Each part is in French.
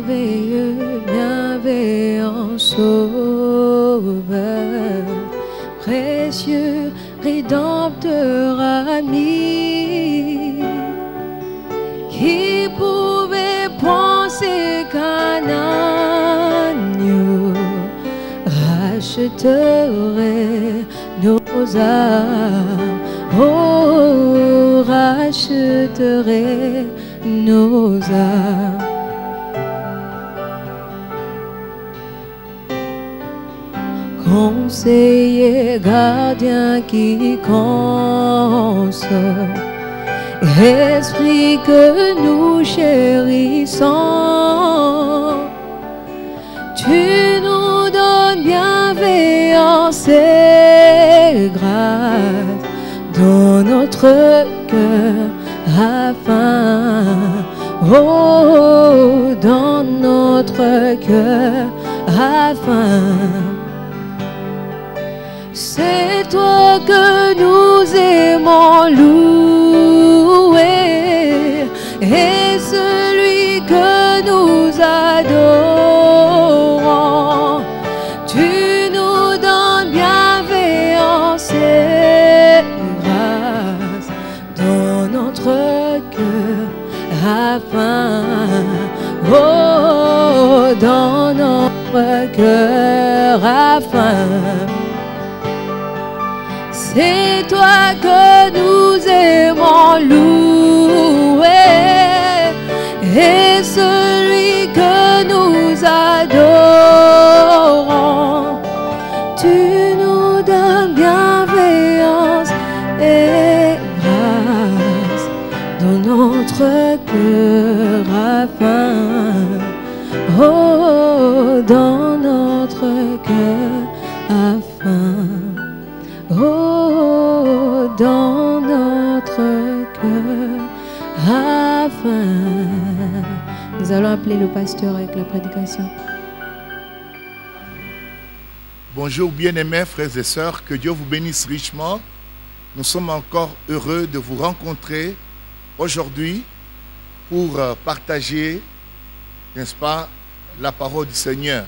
merveilleux, bienveillant Sauveur, précieux Rédempteur ami, qui pouvait penser qu'un agneau racheterait nos âmes, oh, racheterait nos âmes. Conseiller, gardien qui console, esprit que nous chérissons, tu nous donnes bienveillance et grâce dans notre cœur afin, oh, dans notre cœur afin. C'est toi que nous aimons louer et celui que nous adorons. Tu nous donnes bienveillance et grâce dans notre cœur afin, oh, dans notre cœur afin. C'est toi que nous aimons louer et celui que nous adorons. Tu nous donnes bienveillance et grâce dans notre cœur afin, oh, dans notre cœur afin. Oh, dans notre cœur afin. Nous allons appeler le pasteur avec la prédication. Bonjour bien-aimés frères et sœurs, que Dieu vous bénisse richement. Nous sommes encore heureux de vous rencontrer aujourd'hui pour partager, n'est-ce pas, la parole du Seigneur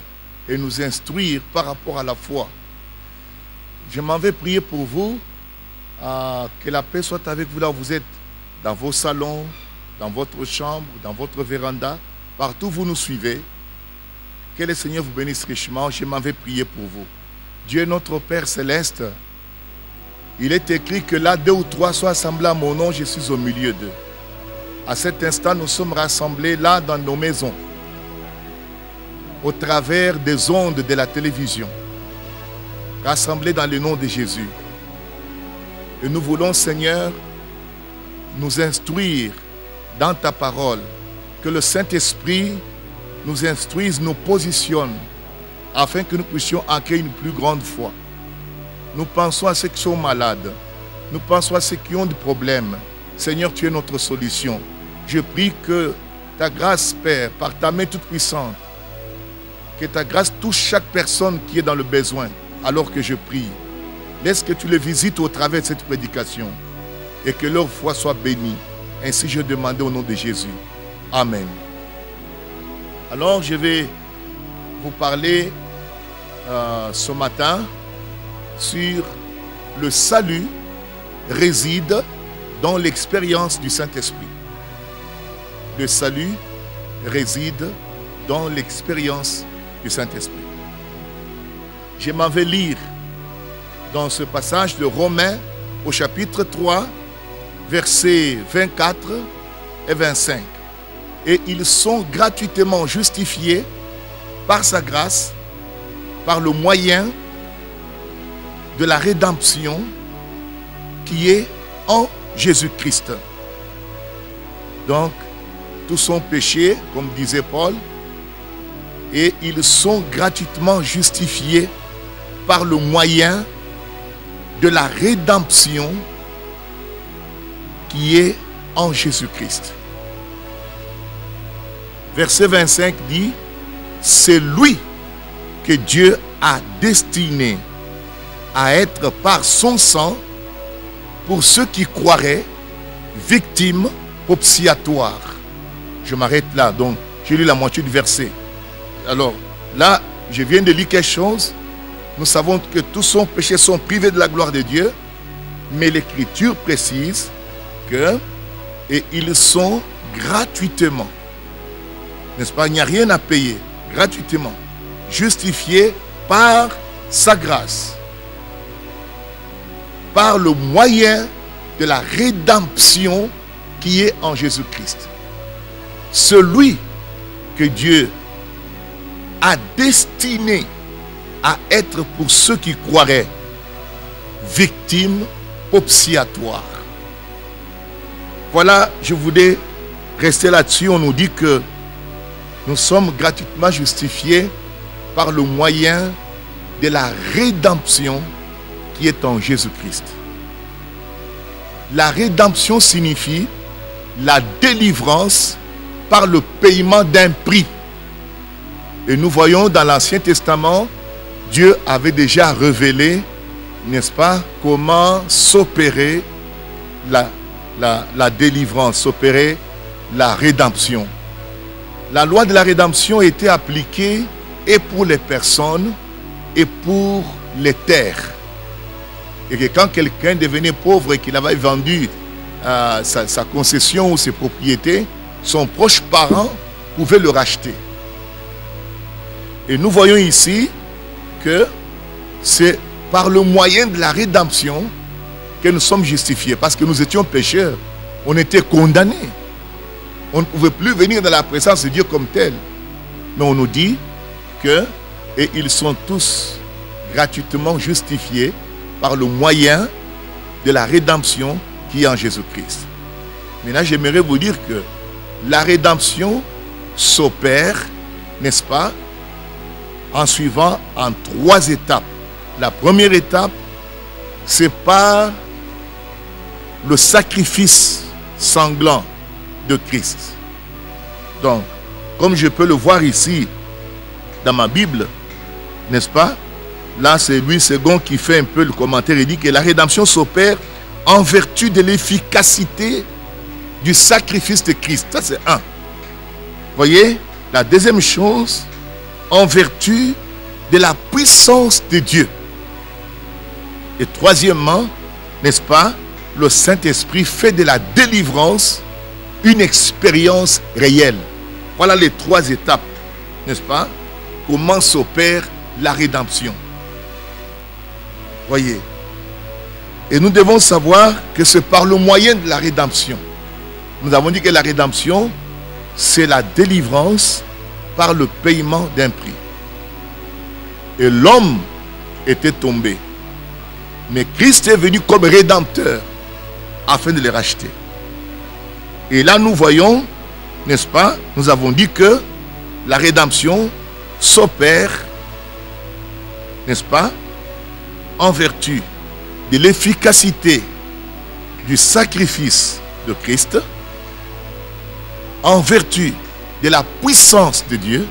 et nous instruire par rapport à la foi. Je m'en vais prier pour vous, que la paix soit avec vous là où vous êtes, dans vos salons, dans votre chambre, dans votre véranda, partout où vous nous suivez. Que le Seigneur vous bénisse richement. Je m'en vais prier pour vous. Dieu notre Père Céleste, il est écrit que là, 2 ou 3 soient assemblés à mon nom, je suis au milieu d'eux. À cet instant, nous sommes rassemblés là dans nos maisons, au travers des ondes de la télévision, rassemblés dans le nom de Jésus. Et nous voulons, Seigneur, nous instruire dans ta parole, que le Saint-Esprit nous instruise, nous positionne, afin que nous puissions accueillir une plus grande foi. Nous pensons à ceux qui sont malades, nous pensons à ceux qui ont des problèmes. Seigneur, tu es notre solution. Je prie que ta grâce, Père, par ta main toute puissante, que ta grâce touche chaque personne qui est dans le besoin. Alors que je prie, laisse que tu les visites au travers de cette prédication et que leur foi soit bénie. Ainsi je demande au nom de Jésus. Amen. Alors je vais vous parler ce matin sur le salut réside dans l'expérience du Saint-Esprit. Le salut réside dans l'expérience du Saint-Esprit. Je m'en vais lire dans ce passage de Romains au chapitre 3, versets 24 et 25. Et ils sont gratuitement justifiés par sa grâce, par le moyen de la rédemption qui est en Jésus-Christ. Donc, tous sont péchés, comme disait Paul, et ils sont gratuitement justifiés par le moyen de la rédemption qui est en Jésus-Christ. Verset 25 dit, c'est lui que Dieu a destiné à être par son sang, pour ceux qui croiraient, victime propitiatoire. Je m'arrête là. Donc, J'ai lu la moitié du verset. Alors, là, je viens de lire quelque chose. Nous savons que tous son péchés sont privés de la gloire de Dieu. Mais l'Écriture précise que et ils sont gratuitement. N'est-ce pas? Il n'y a rien à payer. Gratuitement. Justifiés par sa grâce. Par le moyen de la rédemption qui est en Jésus-Christ. Celui que Dieu a destiné à être pour ceux qui croiraient victime obstiatoire. Voilà, je voulais rester là-dessus. On nous dit que nous sommes gratuitement justifiés par le moyen de la rédemption qui est en Jésus-Christ. La rédemption signifie la délivrance par le paiement d'un prix. Et nous voyons dans l'Ancien Testament, Dieu avait déjà révélé, n'est-ce pas, comment s'opérer la délivrance, s'opérer la rédemption. La loi de la rédemption était appliquée et pour les personnes et pour les terres. Et que quand quelqu'un devenait pauvre et qu'il avait vendu sa concession ou ses propriétés, son proche parent pouvait le racheter. Et nous voyons ici que c'est par le moyen de la rédemption que nous sommes justifiés. Parce que nous étions pécheurs. On était condamnés. On ne pouvait plus venir dans la présence de Dieu comme tel. Mais on nous dit que, et ils sont tous gratuitement justifiés par le moyen de la rédemption qui est en Jésus-Christ. Maintenant, j'aimerais vous dire que la rédemption s'opère, n'est-ce pas, en suivant en 3 étapes. La première étape, c'est par le sacrifice sanglant de Christ. Donc, comme je peux le voir ici dans ma Bible, n'est-ce pas? Là, c'est Louis II qui fait un peu le commentaire. Il dit que la rédemption s'opère en vertu de l'efficacité du sacrifice de Christ. Ça, c'est un. Voyez? La deuxième chose, en vertu de la puissance de Dieu. Et troisièmement, n'est-ce pas, le Saint-Esprit fait de la délivrance une expérience réelle. Voilà les 3 étapes, n'est-ce pas? Comment s'opère la rédemption. Voyez. Et nous devons savoir que c'est par le moyen de la rédemption. Nous avons dit que la rédemption, c'est la délivrance par le paiement d'un prix. Et l'homme était tombé. Mais Christ est venu comme rédempteur afin de les racheter. Et là nous voyons, n'est-ce pas, nous avons dit que la rédemption s'opère, n'est-ce pas, en vertu de l'efficacité du sacrifice de Christ, en vertu de la puissance de Dieu,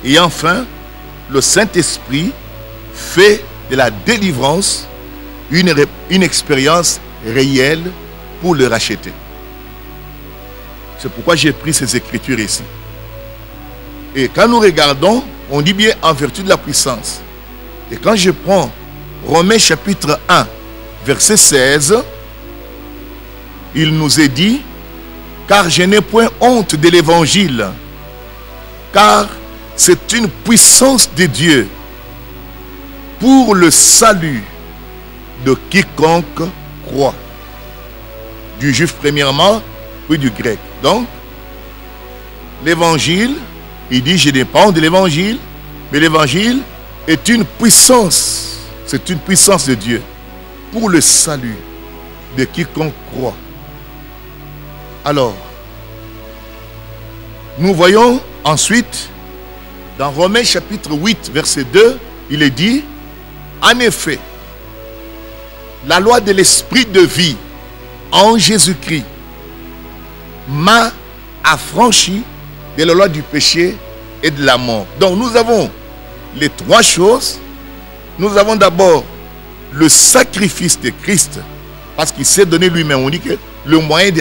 et enfin, le Saint-Esprit fait de la délivrance une expérience réelle pour le racheter. C'est pourquoi j'ai pris ces écritures ici. Et quand nous regardons, on dit bien en vertu de la puissance. Et quand je prends Romains chapitre 1, verset 16, il nous est dit, car je n'ai point honte de l'évangile, car c'est une puissance de Dieu pour le salut de quiconque croit. Du juif premièrement, puis du grec. Donc, l'évangile, il dit, je n'ai pas honte de l'évangile, mais l'évangile est une puissance. C'est une puissance de Dieu pour le salut de quiconque croit. Alors, nous voyons ensuite, dans Romains chapitre 8, verset 2, il est dit, en effet, la loi de l'esprit de vie en Jésus-Christ m'a affranchi de la loi du péché et de la mort. Donc nous avons les 3 choses. Nous avons d'abord le sacrifice de Christ, parce qu'il s'est donné lui-même. On dit que le moyen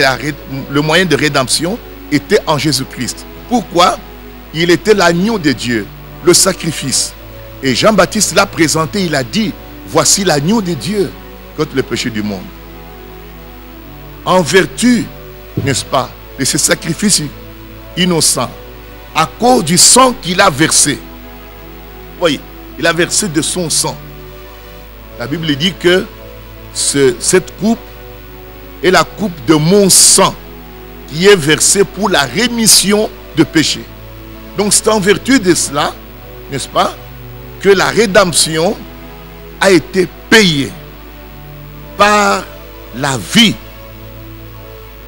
de rédemption était en Jésus-Christ. Pourquoi? Il était l'agneau de Dieu, le sacrifice. Et Jean-Baptiste l'a présenté, il a dit, voici l'agneau de Dieu contre le péché du monde. En vertu, n'est-ce pas, de ce sacrifice innocent, à cause du sang qu'il a versé. Voyez, il a versé de son sang. La Bible dit que cette coupe est la coupe de mon sang qui est versée pour la rémission de péché. Donc c'est en vertu de cela, n'est-ce pas, que la rédemption a été payée par la vie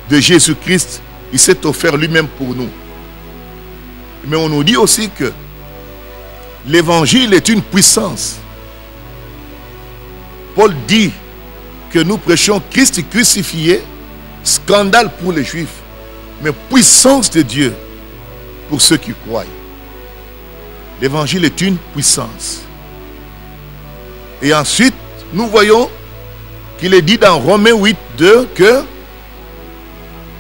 de Jésus-Christ. Il s'est offert lui-même pour nous. Mais on nous dit aussi que l'évangile est une puissance. Paul dit que nous prêchons Christ crucifié, scandale pour les Juifs, mais puissance de Dieu pour ceux qui croient. L'évangile est une puissance. Et ensuite, nous voyons qu'il est dit dans Romains 8, 2 que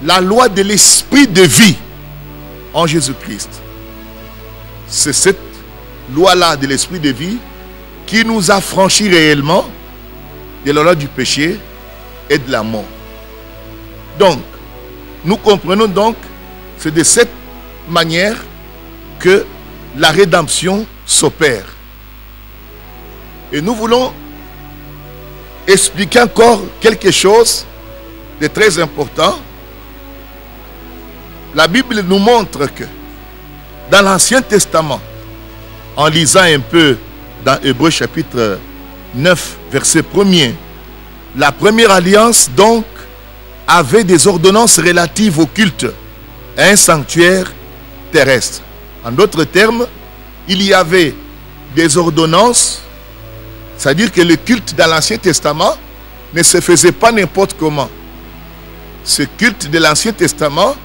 la loi de l'esprit de vie en Jésus-Christ, c'est cette loi-là de l'esprit de vie qui nous a franchis réellement de la loi du péché et de la mort. Donc, nous comprenons donc, c'est de cette manière que la rédemption s'opère. Et nous voulons expliquer encore quelque chose de très important. La Bible nous montre que dans l'Ancien Testament, en lisant un peu dans Hébreux chapitre 9, verset 1er, la première alliance donc avait des ordonnances relatives au culte à un sanctuaire terrestre. En d'autres termes, il y avait des ordonnances, c'est-à-dire que le culte dans l'Ancien Testament ne se faisait pas n'importe comment. Ce culte de l'Ancien Testament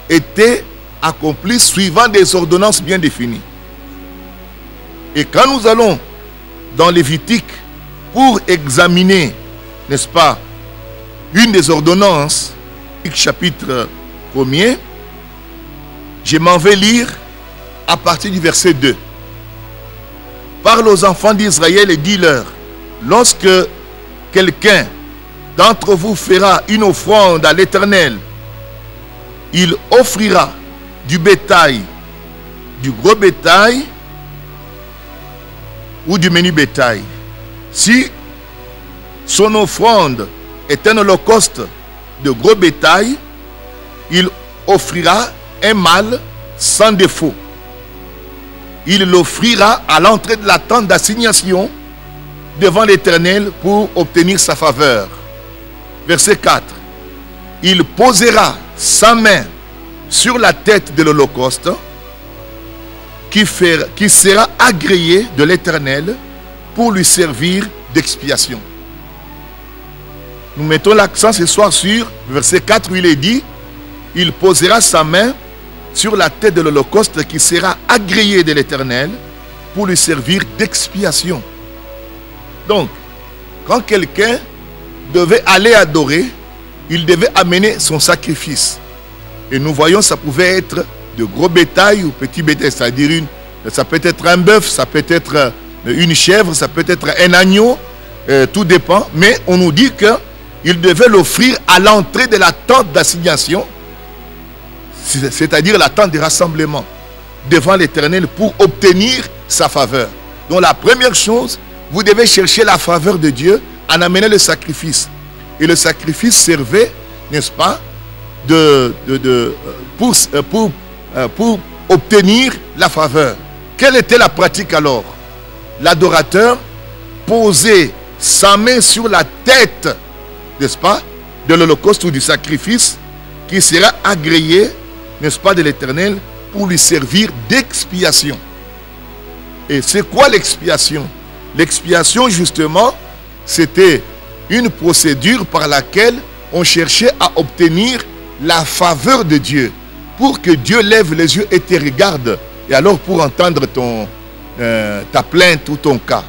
était accompli suivant des ordonnances bien définies. Et quand nous allons dans Lévitique pour examiner, n'est-ce pas, une des ordonnances, chapitre 1er, je m'en vais lire à partir du verset 2. Parle aux enfants d'Israël et dis-leur, lorsque quelqu'un d'entre vous fera une offrande à l'Éternel, il offrira du bétail, du gros bétail ou du menu bétail. Si son offrande est un holocauste de gros bétail, il offrira un mâle sans défaut. Il l'offrira à l'entrée de la tente d'assignation devant l'Éternel pour obtenir sa faveur. Verset 4. Il posera sa main sur la tête de l'holocauste qui sera agréé de l'Éternel pour lui servir d'expiation. Nous mettons l'accent ce soir sur verset 4 où il est dit, il posera sa main sur la tête de l'holocauste qui sera agréé de l'Éternel pour lui servir d'expiation. Donc, quand quelqu'un devait aller adorer, il devait amener son sacrifice. Et nous voyons, ça pouvait être de gros bétail ou petit bétail, c'est-à-dire ça peut être un bœuf, ça peut être une chèvre, ça peut être un agneau, tout dépend. Mais on nous dit qu'il devait l'offrir à l'entrée de la tente d'assignation, c'est-à-dire la tente de rassemblement, devant l'Éternel pour obtenir sa faveur. Donc la première chose, vous devez chercher la faveur de Dieu en amenant le sacrifice. Et le sacrifice servait, n'est-ce pas, pour obtenir la faveur. Quelle était la pratique alors? L'adorateur posait sa main sur la tête, n'est-ce pas, de l'holocauste ou du sacrifice qui sera agréé, n'est-ce pas, de l'Éternel pour lui servir d'expiation. Et c'est quoi l'expiation? L'expiation, justement, c'était une procédure par laquelle on cherchait à obtenir la faveur de Dieu pour que Dieu lève les yeux et te regarde. Et alors pour entendre ta plainte ou ton cas.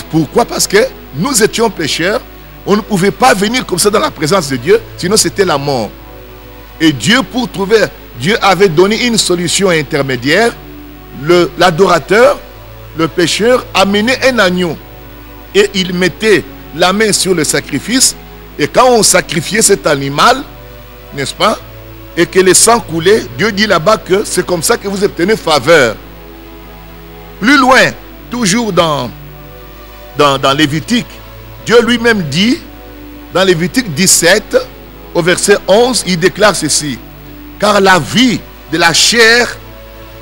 Pourquoi? Parce que nous étions pécheurs. On ne pouvait pas venir comme ça dans la présence de Dieu, sinon c'était la mort. Et Dieu, pour trouver, Dieu avait donné une solution intermédiaire. L'adorateur, le pécheur, amenait un agneau. Et il mettait la main sur le sacrifice. Et quand on sacrifiait cet animal, n'est-ce pas, et que le sang coulait, Dieu dit là-bas que c'est comme ça que vous obtenez faveur. Plus loin, toujours dans Lévitique, Dieu lui-même dit, dans Lévitique 17, au verset 11, il déclare ceci: car la vie de la chair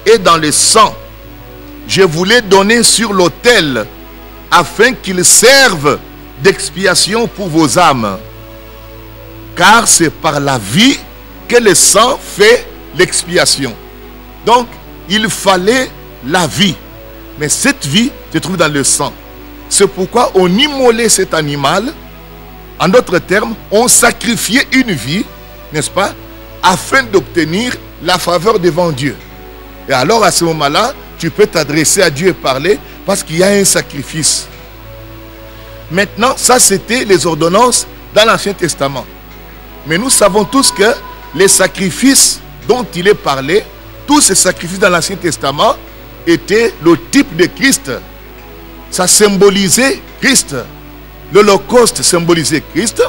est dans le sang. Je vous l'ai donné sur l'autel, afin qu'il serve d'expiation pour vos âmes. Car c'est par la vie que le sang fait l'expiation. Donc, il fallait la vie. Mais cette vie se trouve dans le sang. C'est pourquoi on immolait cet animal. En d'autres termes, on sacrifiait une vie, n'est-ce pas, afin d'obtenir la faveur devant Dieu. Et alors, à ce moment-là, tu peux t'adresser à Dieu et parler parce qu'il y a un sacrifice. Maintenant, ça c'était les ordonnances dans l'Ancien Testament. Mais nous savons tous que les sacrifices dont il est parlé, tous ces sacrifices dans l'Ancien Testament étaient le type de Christ. Ça symbolisait Christ. L'Holocauste symbolisait Christ.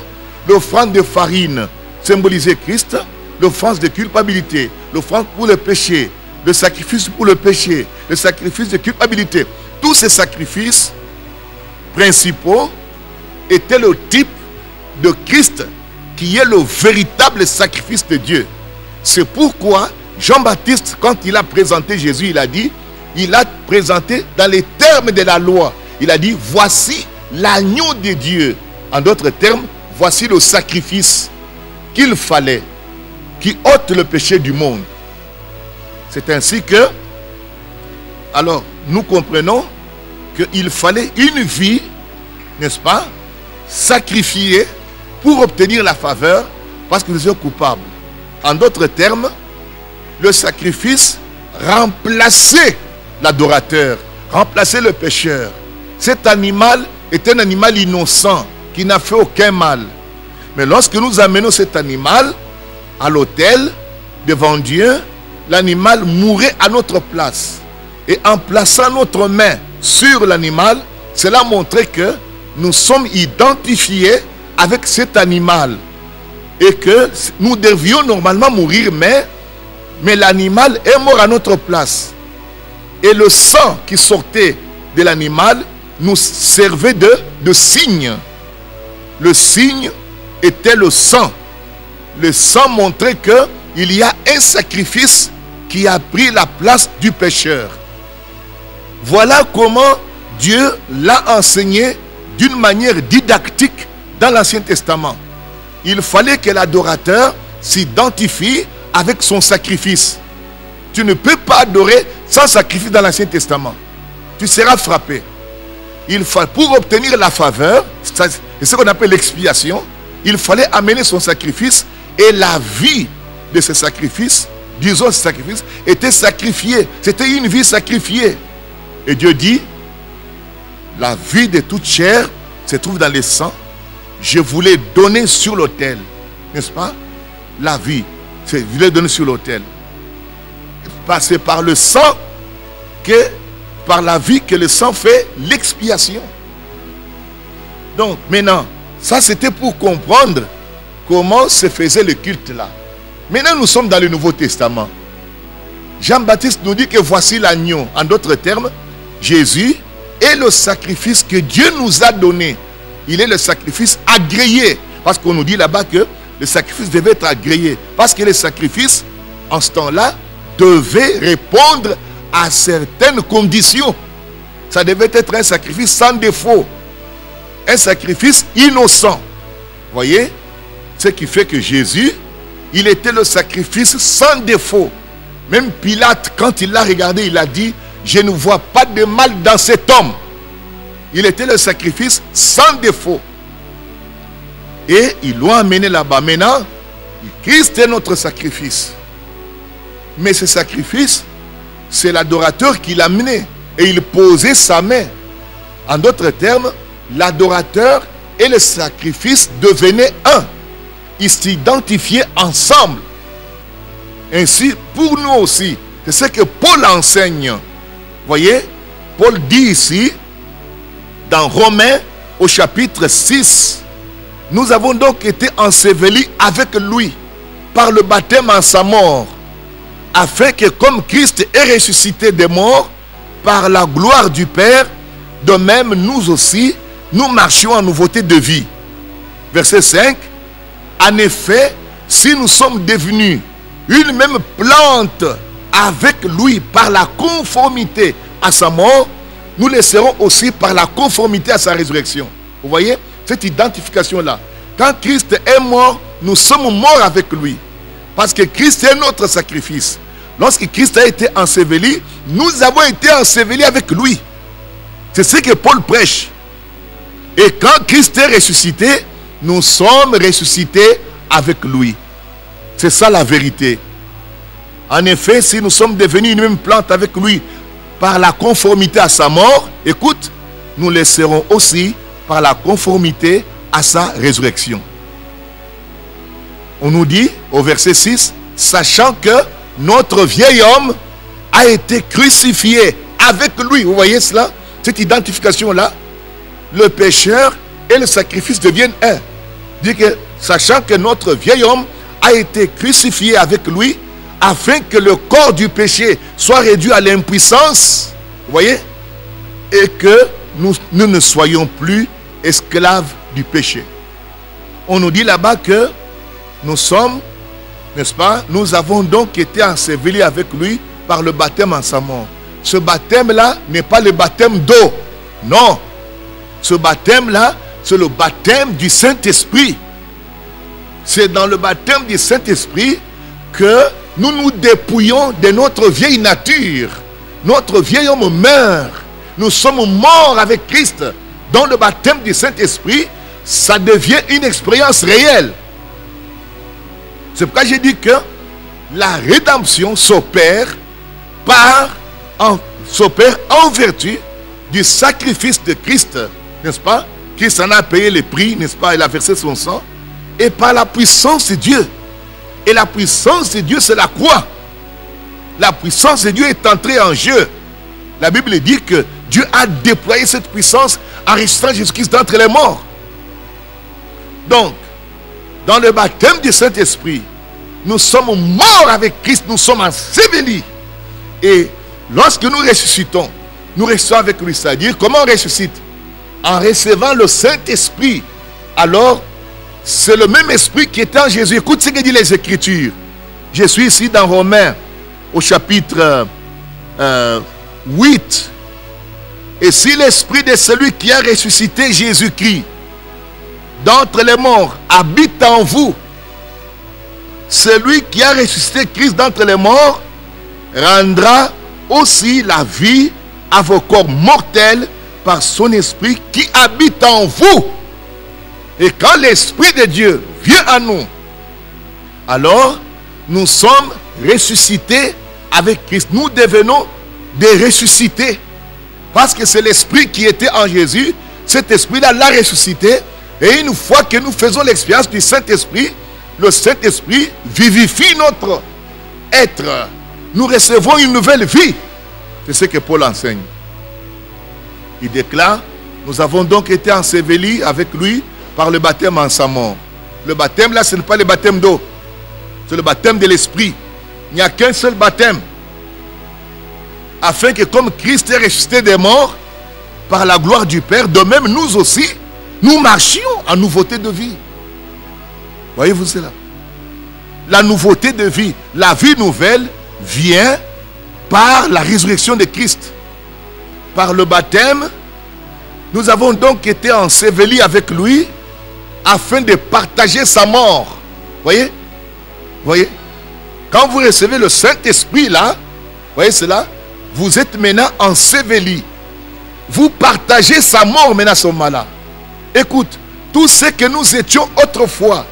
L'offrande de farine symbolisait Christ. L'offrande de culpabilité, l'offrande pour le péché, le sacrifice pour le péché, le sacrifice de culpabilité. Tous ces sacrifices principaux étaient le type de Christ, qui est le véritable sacrifice de Dieu. C'est pourquoi Jean-Baptiste, quand il a présenté Jésus, il a présenté dans les termes de la loi. Il a dit, voici l'agneau de Dieu. En d'autres termes, voici le sacrifice qu'il fallait, qui ôte le péché du monde. C'est ainsi que, alors, nous comprenons qu'il fallait une vie, n'est-ce pas, sacrifiée pour obtenir la faveur, parce que nous sommes coupables. En d'autres termes, le sacrifice remplaçait l'adorateur, remplaçait le pécheur. Cet animal est un animal innocent, qui n'a fait aucun mal. Mais lorsque nous amenons cet animal à l'autel, devant Dieu, l'animal mourait à notre place. Et en plaçant notre main sur l'animal, cela montrait que nous sommes identifiés avec cet animal. Et que nous devions normalement mourir, mais l'animal est mort à notre place. Et le sang qui sortait de l'animal nous servait de signe. Le signe était le sang. Le sang montrait qu'il y a un sacrifice qui a pris la place du pécheur. Voilà comment Dieu l'a enseigné d'une manière didactique dans l'Ancien Testament. Il fallait que l'adorateur s'identifie avec son sacrifice. Tu ne peux pas adorer sans sacrifice dans l'Ancien Testament. Tu seras frappé. Pour obtenir la faveur, c'est ce qu'on appelle l'expiation, il fallait amener son sacrifice et la vie de ce sacrifice, disons ce sacrifice, était sacrifiée. C'était une vie sacrifiée. Et Dieu dit, la vie de toute chair se trouve dans le sang. Je vous l'ai donné sur l'autel. N'est-ce pas? La vie, je l'ai donné sur l'autel. C'est par le sang par la vie que le sang fait l'expiation. Donc maintenant, ça c'était pour comprendre comment se faisait le culte là. Maintenant nous sommes dans le Nouveau Testament. Jean-Baptiste nous dit que voici l'agneau. En d'autres termes, Jésus est le sacrifice que Dieu nous a donné. Il est le sacrifice agréé. Parce qu'on nous dit là-bas que le sacrifice devait être agréé. Parce que le sacrifice, en ce temps-là, devait répondre à certaines conditions. Ça devait être un sacrifice sans défaut. Un sacrifice innocent. Voyez? Ce qui fait que Jésus, il était le sacrifice sans défaut. Même Pilate, quand il l'a regardé, il a dit, je ne vois pas de mal dans cet homme. Il était le sacrifice sans défaut. Et ils l'ont amené là-bas. Maintenant, Christ est notre sacrifice. Mais ce sacrifice, c'est l'adorateur qui l'a mené. Et il posait sa main. En d'autres termes, l'adorateur et le sacrifice devenaient un. Ils s'identifiaient ensemble. ainsi pour nous aussi. C'est ce que Paul enseigne. Voyez, Paul dit ici, dans Romains au chapitre 6, nous avons donc été ensevelis avec lui par le baptême en sa mort, afin que comme Christ est ressuscité des morts par la gloire du Père, de même nous aussi, nous marchions en nouveauté de vie. Verset 5. En effet, si nous sommes devenus une même plante avec lui par la conformité à sa mort, nous le serons aussi par la conformité à sa résurrection. Vous voyez cette identification-là. Quand Christ est mort, nous sommes morts avec lui. Parce que Christ est notre sacrifice. Lorsque Christ a été enseveli, nous avons été ensevelis avec lui. C'est ce que Paul prêche. Et quand Christ est ressuscité, nous sommes ressuscités avec lui. C'est ça la vérité. En effet, si nous sommes devenus une même plante avec lui par la conformité à sa mort, écoute, nous le serons aussi par la conformité à sa résurrection. On nous dit au verset 6, sachant que notre vieil homme a été crucifié avec lui. Vous voyez cela? Cette identification-là, le pécheur et le sacrifice deviennent un. Dit que sachant que notre vieil homme a été crucifié avec lui, afin que le corps du péché soit réduit à l'impuissance, vous voyez, et que nous ne soyons plus esclaves du péché. On nous dit là-bas que nous sommes, n'est-ce pas, nous avons donc été ensevelis avec lui par le baptême en sa mort. Ce baptême-là n'est pas le baptême d'eau. Non. Ce baptême-là, c'est le baptême du Saint-Esprit. C'est dans le baptême du Saint-Esprit que nous nous dépouillons de notre vieille nature. Notre vieil homme meurt. Nous sommes morts avec Christ. Dans le baptême du Saint-Esprit, ça devient une expérience réelle. C'est pourquoi j'ai dit que la rédemption s'opère en vertu du sacrifice de Christ, n'est-ce pas? Christ en a payé le prix, n'est-ce pas? Il a versé son sang. Et par la puissance de Dieu. Et la puissance de Dieu, c'est la croix. La puissance de Dieu est entrée en jeu. La Bible dit que Dieu a déployé cette puissance en ressuscitant Jésus-Christ d'entre les morts. Donc, dans le baptême du Saint-Esprit, nous sommes morts avec Christ, nous sommes ensevelis. Et lorsque nous ressuscitons avec lui. C'est-à-dire, comment on ressuscite? En recevant le Saint-Esprit. Alors, c'est le même esprit qui était en Jésus. Écoute ce que dit les Écritures. Je suis ici dans Romains, au chapitre 8. Et si l'esprit de celui qui a ressuscité Jésus-Christ d'entre les morts habite en vous, celui qui a ressuscité Christ d'entre les morts rendra aussi la vie à vos corps mortels par son esprit qui habite en vous. Et quand l'Esprit de Dieu vient à nous, alors nous sommes ressuscités avec Christ. Nous devenons des ressuscités. Parce que c'est l'Esprit qui était en Jésus. Cet Esprit-là l'a ressuscité. Et une fois que nous faisons l'expérience du Saint-Esprit, le Saint-Esprit vivifie notre être. Nous recevons une nouvelle vie. C'est ce que Paul enseigne. Il déclare, nous avons donc été ensevelis avec lui par le baptême en sa mort. Le baptême là, ce n'est pas le baptême d'eau. C'est le baptême de l'Esprit. Il n'y a qu'un seul baptême. Afin que comme Christ est ressuscité des morts, par la gloire du Père, de même nous aussi, nous marchions en nouveauté de vie. Voyez-vous cela? La nouveauté de vie, la vie nouvelle vient par la résurrection de Christ. Par le baptême, nous avons donc été ensevelis avec lui afin de partager sa mort. Voyez? Voyez? Quand vous recevez le Saint-Esprit là, voyez cela? Vous êtes maintenant ensevelis. Vous partagez sa mort maintenant à ce moment-là. Écoute, tout ce que nous étions autrefois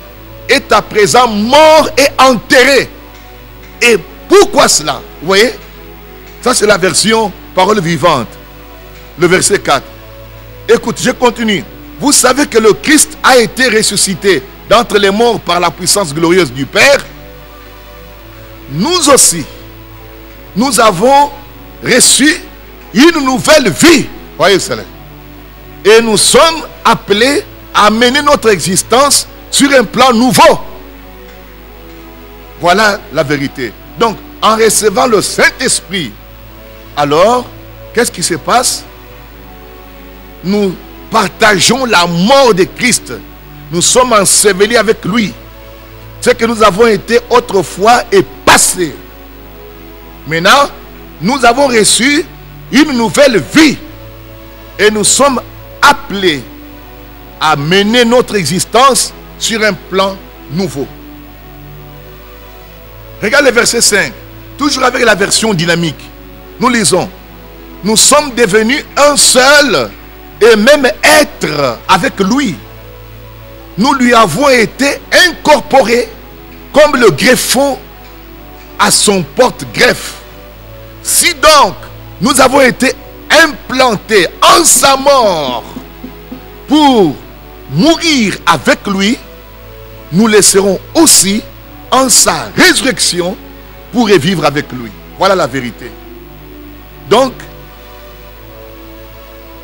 est à présent mort et enterré. Et pourquoi cela? Vous voyez? Ça c'est la version parole vivante. Le verset 4. Écoute, je continue. Vous savez que le Christ a été ressuscité d'entre les morts par la puissance glorieuse du Père. nous aussi, nous avons reçu une nouvelle vie. Voyez cela. Et nous sommes appelés à mener notre existence sur un plan nouveau. Voilà la vérité. Donc, en recevant le Saint-Esprit, alors, qu'est-ce qui se passe? Nous partageons la mort de Christ. Nous sommes ensevelis avec lui. Ce que nous avons été autrefois est passé. Maintenant, nous avons reçu une nouvelle vie. Et nous sommes appelés à mener notre existence sur un plan nouveau. Regarde le verset 5. Toujours avec la version dynamique. Nous lisons. Nous sommes devenus un seul et même être avec lui. Nous lui avons été incorporés comme le greffon à son porte-greffe. Si donc nous avons été implantés en sa mort pour mourir avec lui, nous le serons aussi en sa résurrection pour vivre avec lui. Voilà la vérité. Donc,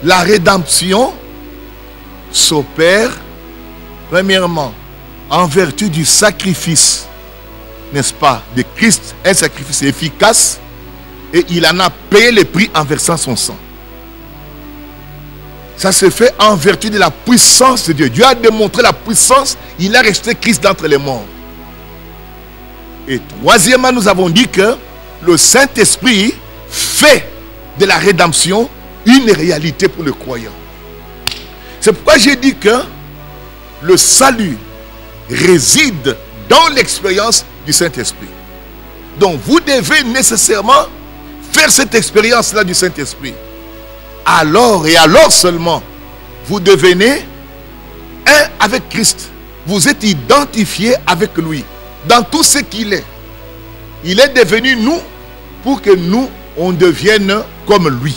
la rédemption s'opère premièrement en vertu du sacrifice, n'est-ce pas, de Christ, un sacrifice efficace, et il en a payé le prix en versant son sang. Ça se fait en vertu de la puissance de Dieu. Dieu a démontré la puissance, il a resté Christ d'entre les morts. Et troisièmement, nous avons dit que le Saint-Esprit fait de la rédemption une réalité pour le croyant. C'est pourquoi j'ai dit que le salut réside dans l'expérience du Saint-Esprit. Donc vous devez nécessairement faire cette expérience-là du Saint-Esprit. Alors et alors seulement, vous devenez un avec Christ. Vous êtes identifié avec lui dans tout ce qu'il est. Il est devenu nous pour que nous, on devienne comme lui.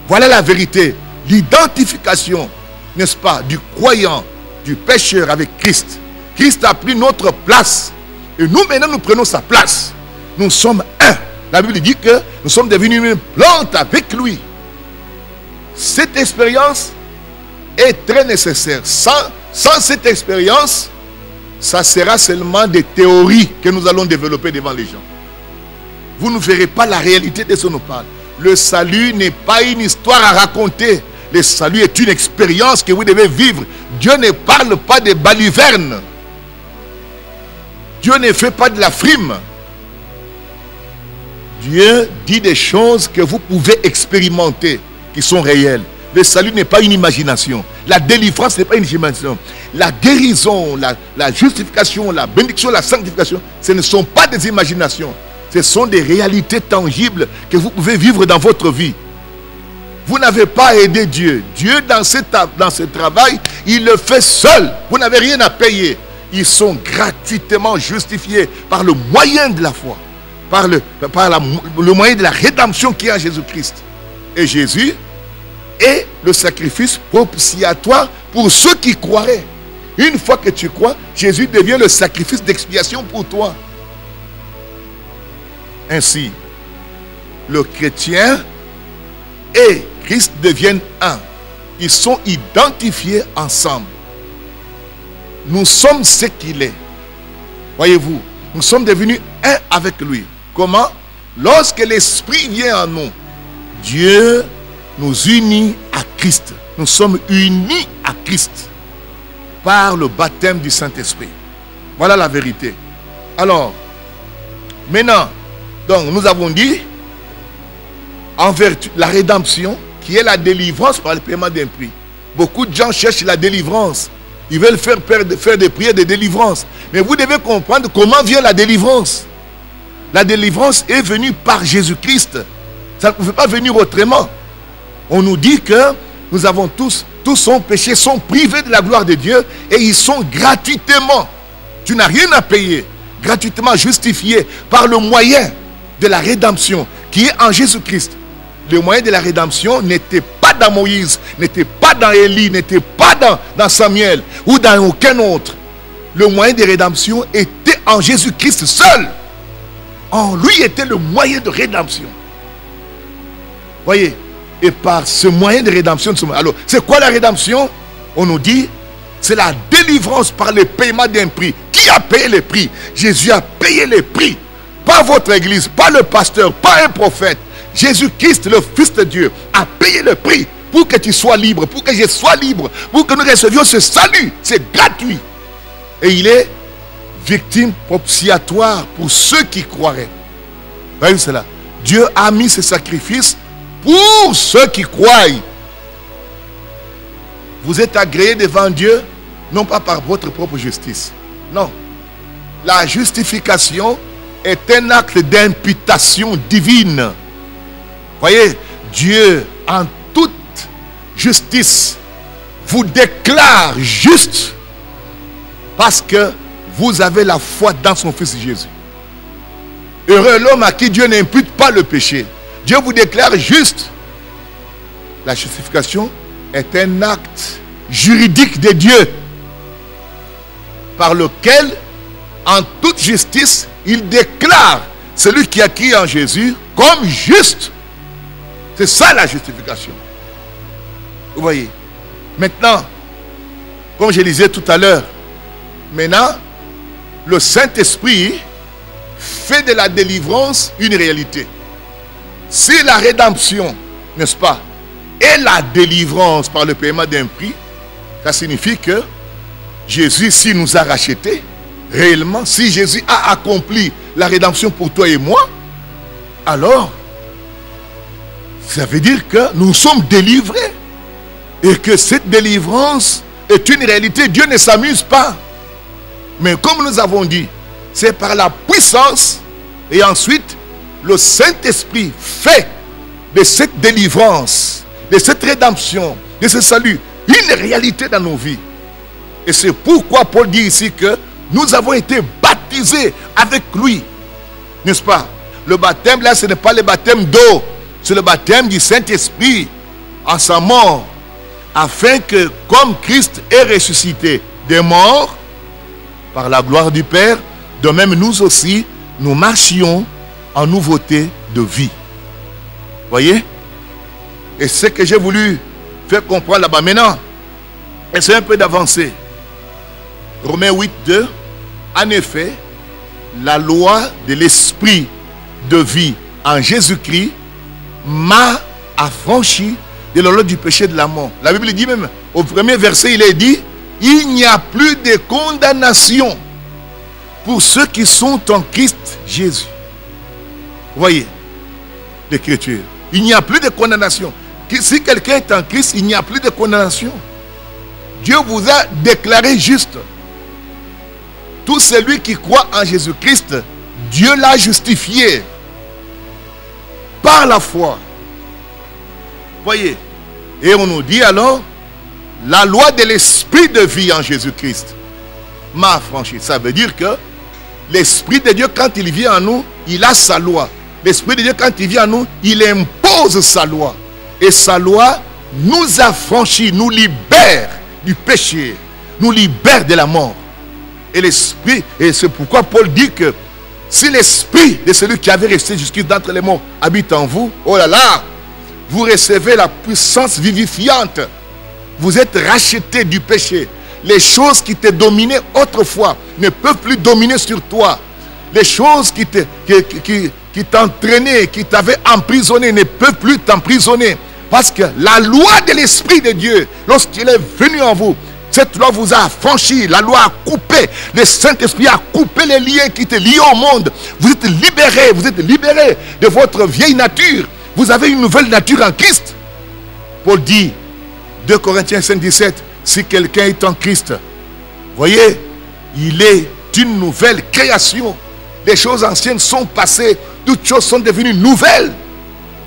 Voilà la vérité. L'identification, n'est-ce pas, du croyant, du pécheur avec Christ. Christ a pris notre place. Et nous, maintenant, nous prenons sa place. Nous sommes un. La Bible dit que nous sommes devenus une plante avec lui. Cette expérience est très nécessaire. Sans cette expérience, ça sera seulement des théories que nous allons développer devant les gens. Vous ne verrez pas la réalité de ce que nous parlons. Le salut n'est pas une histoire à raconter. Le salut est une expérience que vous devez vivre. Dieu ne parle pas de balivernes. Dieu ne fait pas de la frime. Dieu dit des choses que vous pouvez expérimenter, qui sont réelles. Le salut n'est pas une imagination. La délivrance n'est pas une imagination. La guérison, la justification, la bénédiction, la sanctification, ce ne sont pas des imaginations. Ce sont des réalités tangibles que vous pouvez vivre dans votre vie. Vous n'avez pas aidé Dieu. Dieu, dans ce travail, il le fait seul. Vous n'avez rien à payer. Ils sont gratuitement justifiés par le moyen de la foi. Par le moyen de la rédemption qui est en Jésus-Christ. Et Jésus est le sacrifice propitiatoire pour ceux qui croiraient. Une fois que tu crois, Jésus devient le sacrifice d'expiation pour toi. Ainsi, le chrétien et Christ deviennent un. Ils sont identifiés ensemble. Nous sommes ce qu'il est. Voyez-vous, nous sommes devenus un avec lui. Comment? Lorsque l'Esprit vient en nous, Dieu nous unit à Christ. Nous sommes unis à Christ par le baptême du Saint-Esprit. Voilà la vérité. Alors, maintenant, donc nous avons dit, en vertu la rédemption, qui est la délivrance par le paiement d'un prix. Beaucoup de gens cherchent la délivrance. Ils veulent faire des prières de délivrance. Mais vous devez comprendre comment vient la délivrance. La délivrance est venue par Jésus-Christ. Ça ne pouvait pas venir autrement. On nous dit que nous avons tous sont péchés, sont privés de la gloire de Dieu et ils sont gratuitement, tu n'as rien à payer, gratuitement justifiés par le moyen de la rédemption qui est en Jésus-Christ. Le moyen de la rédemption n'était pas dans Moïse, n'était pas dans Élie, n'était pas dans Samuel ou dans aucun autre. Le moyen de rédemption était en Jésus-Christ seul. en lui était le moyen de rédemption. Voyez, et par ce moyen de rédemption, alors c'est quoi la rédemption? On nous dit, c'est la délivrance par le paiement d'un prix. Qui a payé le prix? Jésus a payé le prix. Pas votre église, pas le pasteur, pas un prophète. Jésus-Christ, le Fils de Dieu, a payé le prix pour que tu sois libre, pour que je sois libre, pour que nous recevions ce salut. C'est gratuit. Et il est victime propitiatoire pour ceux qui croiraient. Voyez cela. Dieu a mis ce sacrifice pour ceux qui croient. Vous êtes agréés devant Dieu, non pas par votre propre justice. Non. La justification est un acte d'imputation divine. Voyez, Dieu, en toute justice, vous déclare juste parce que vous avez la foi dans son Fils Jésus. Heureux l'homme à qui Dieu n'impute pas le péché. Dieu vous déclare juste. La justification est un acte juridique de Dieu par lequel, en toute justice, il déclare celui qui a crié en Jésus comme juste. C'est ça la justification. Vous voyez. Maintenant, comme je disais tout à l'heure, maintenant, le Saint-Esprit fait de la délivrance une réalité. Si la rédemption, n'est-ce pas, et la délivrance par le paiement d'un prix, ça signifie que Jésus, s'il nous a rachetés, réellement, si Jésus a accompli la rédemption pour toi et moi, alors, ça veut dire que nous sommes délivrés. Et que cette délivrance est une réalité. Dieu ne s'amuse pas. Mais comme nous avons dit, c'est par la puissance. Et ensuite, le Saint-Esprit fait de cette délivrance, de cette rédemption, de ce salut, une réalité dans nos vies. Et c'est pourquoi Paul dit ici que nous avons été baptisés avec lui. N'est-ce pas? Le baptême là, ce n'est pas le baptême d'eau. C'est le baptême du Saint-Esprit en sa mort. Afin que, comme Christ est ressuscité des morts, par la gloire du Père, de même nous aussi, nous marchions en nouveauté de vie. Voyez? Et c'est ce que j'ai voulu faire comprendre là-bas. Maintenant, essayez un peu d'avancer. Romains 8, 2. En effet, la loi de l'esprit de vie en Jésus-Christ m'a affranchi de la loi du péché et de la mort. La Bible dit même, au premier verset, il est dit, il n'y a plus de condamnation pour ceux qui sont en Christ Jésus. Vous voyez l'écriture. Il n'y a plus de condamnation. Si quelqu'un est en Christ, il n'y a plus de condamnation. Dieu vous a déclaré juste. Tout celui qui croit en Jésus-Christ, Dieu l'a justifié par la foi. Voyez. Et on nous dit alors, la loi de l'esprit de vie en Jésus-Christ m'a affranchi. Ça veut dire que l'esprit de Dieu, quand il vient en nous, il a sa loi. L'esprit de Dieu, quand il vient en nous, il impose sa loi. Et sa loi nous affranchit, nous libère du péché, nous libère de la mort. Et l'esprit, et c'est pourquoi Paul dit que si l'esprit de celui qui avait resté jusqu'à d'entre les morts habite en vous, oh là là, vous recevez la puissance vivifiante. Vous êtes rachetés du péché. Les choses qui te dominaient autrefois ne peuvent plus dominer sur toi. Les choses qui t'entraînaient, qui t'avaient emprisonné ne peuvent plus t'emprisonner. Parce que la loi de l'Esprit de Dieu, lorsqu'il est venu en vous, cette loi vous a affranchi. La loi a coupé. Le Saint-Esprit a coupé les liens qui étaient liés au monde. Vous êtes libérés de votre vieille nature. Vous avez une nouvelle nature en Christ. Paul dit, 2 Corinthiens 5, 17, si quelqu'un est en Christ, voyez, il est une nouvelle création. Les choses anciennes sont passées, toutes choses sont devenues nouvelles.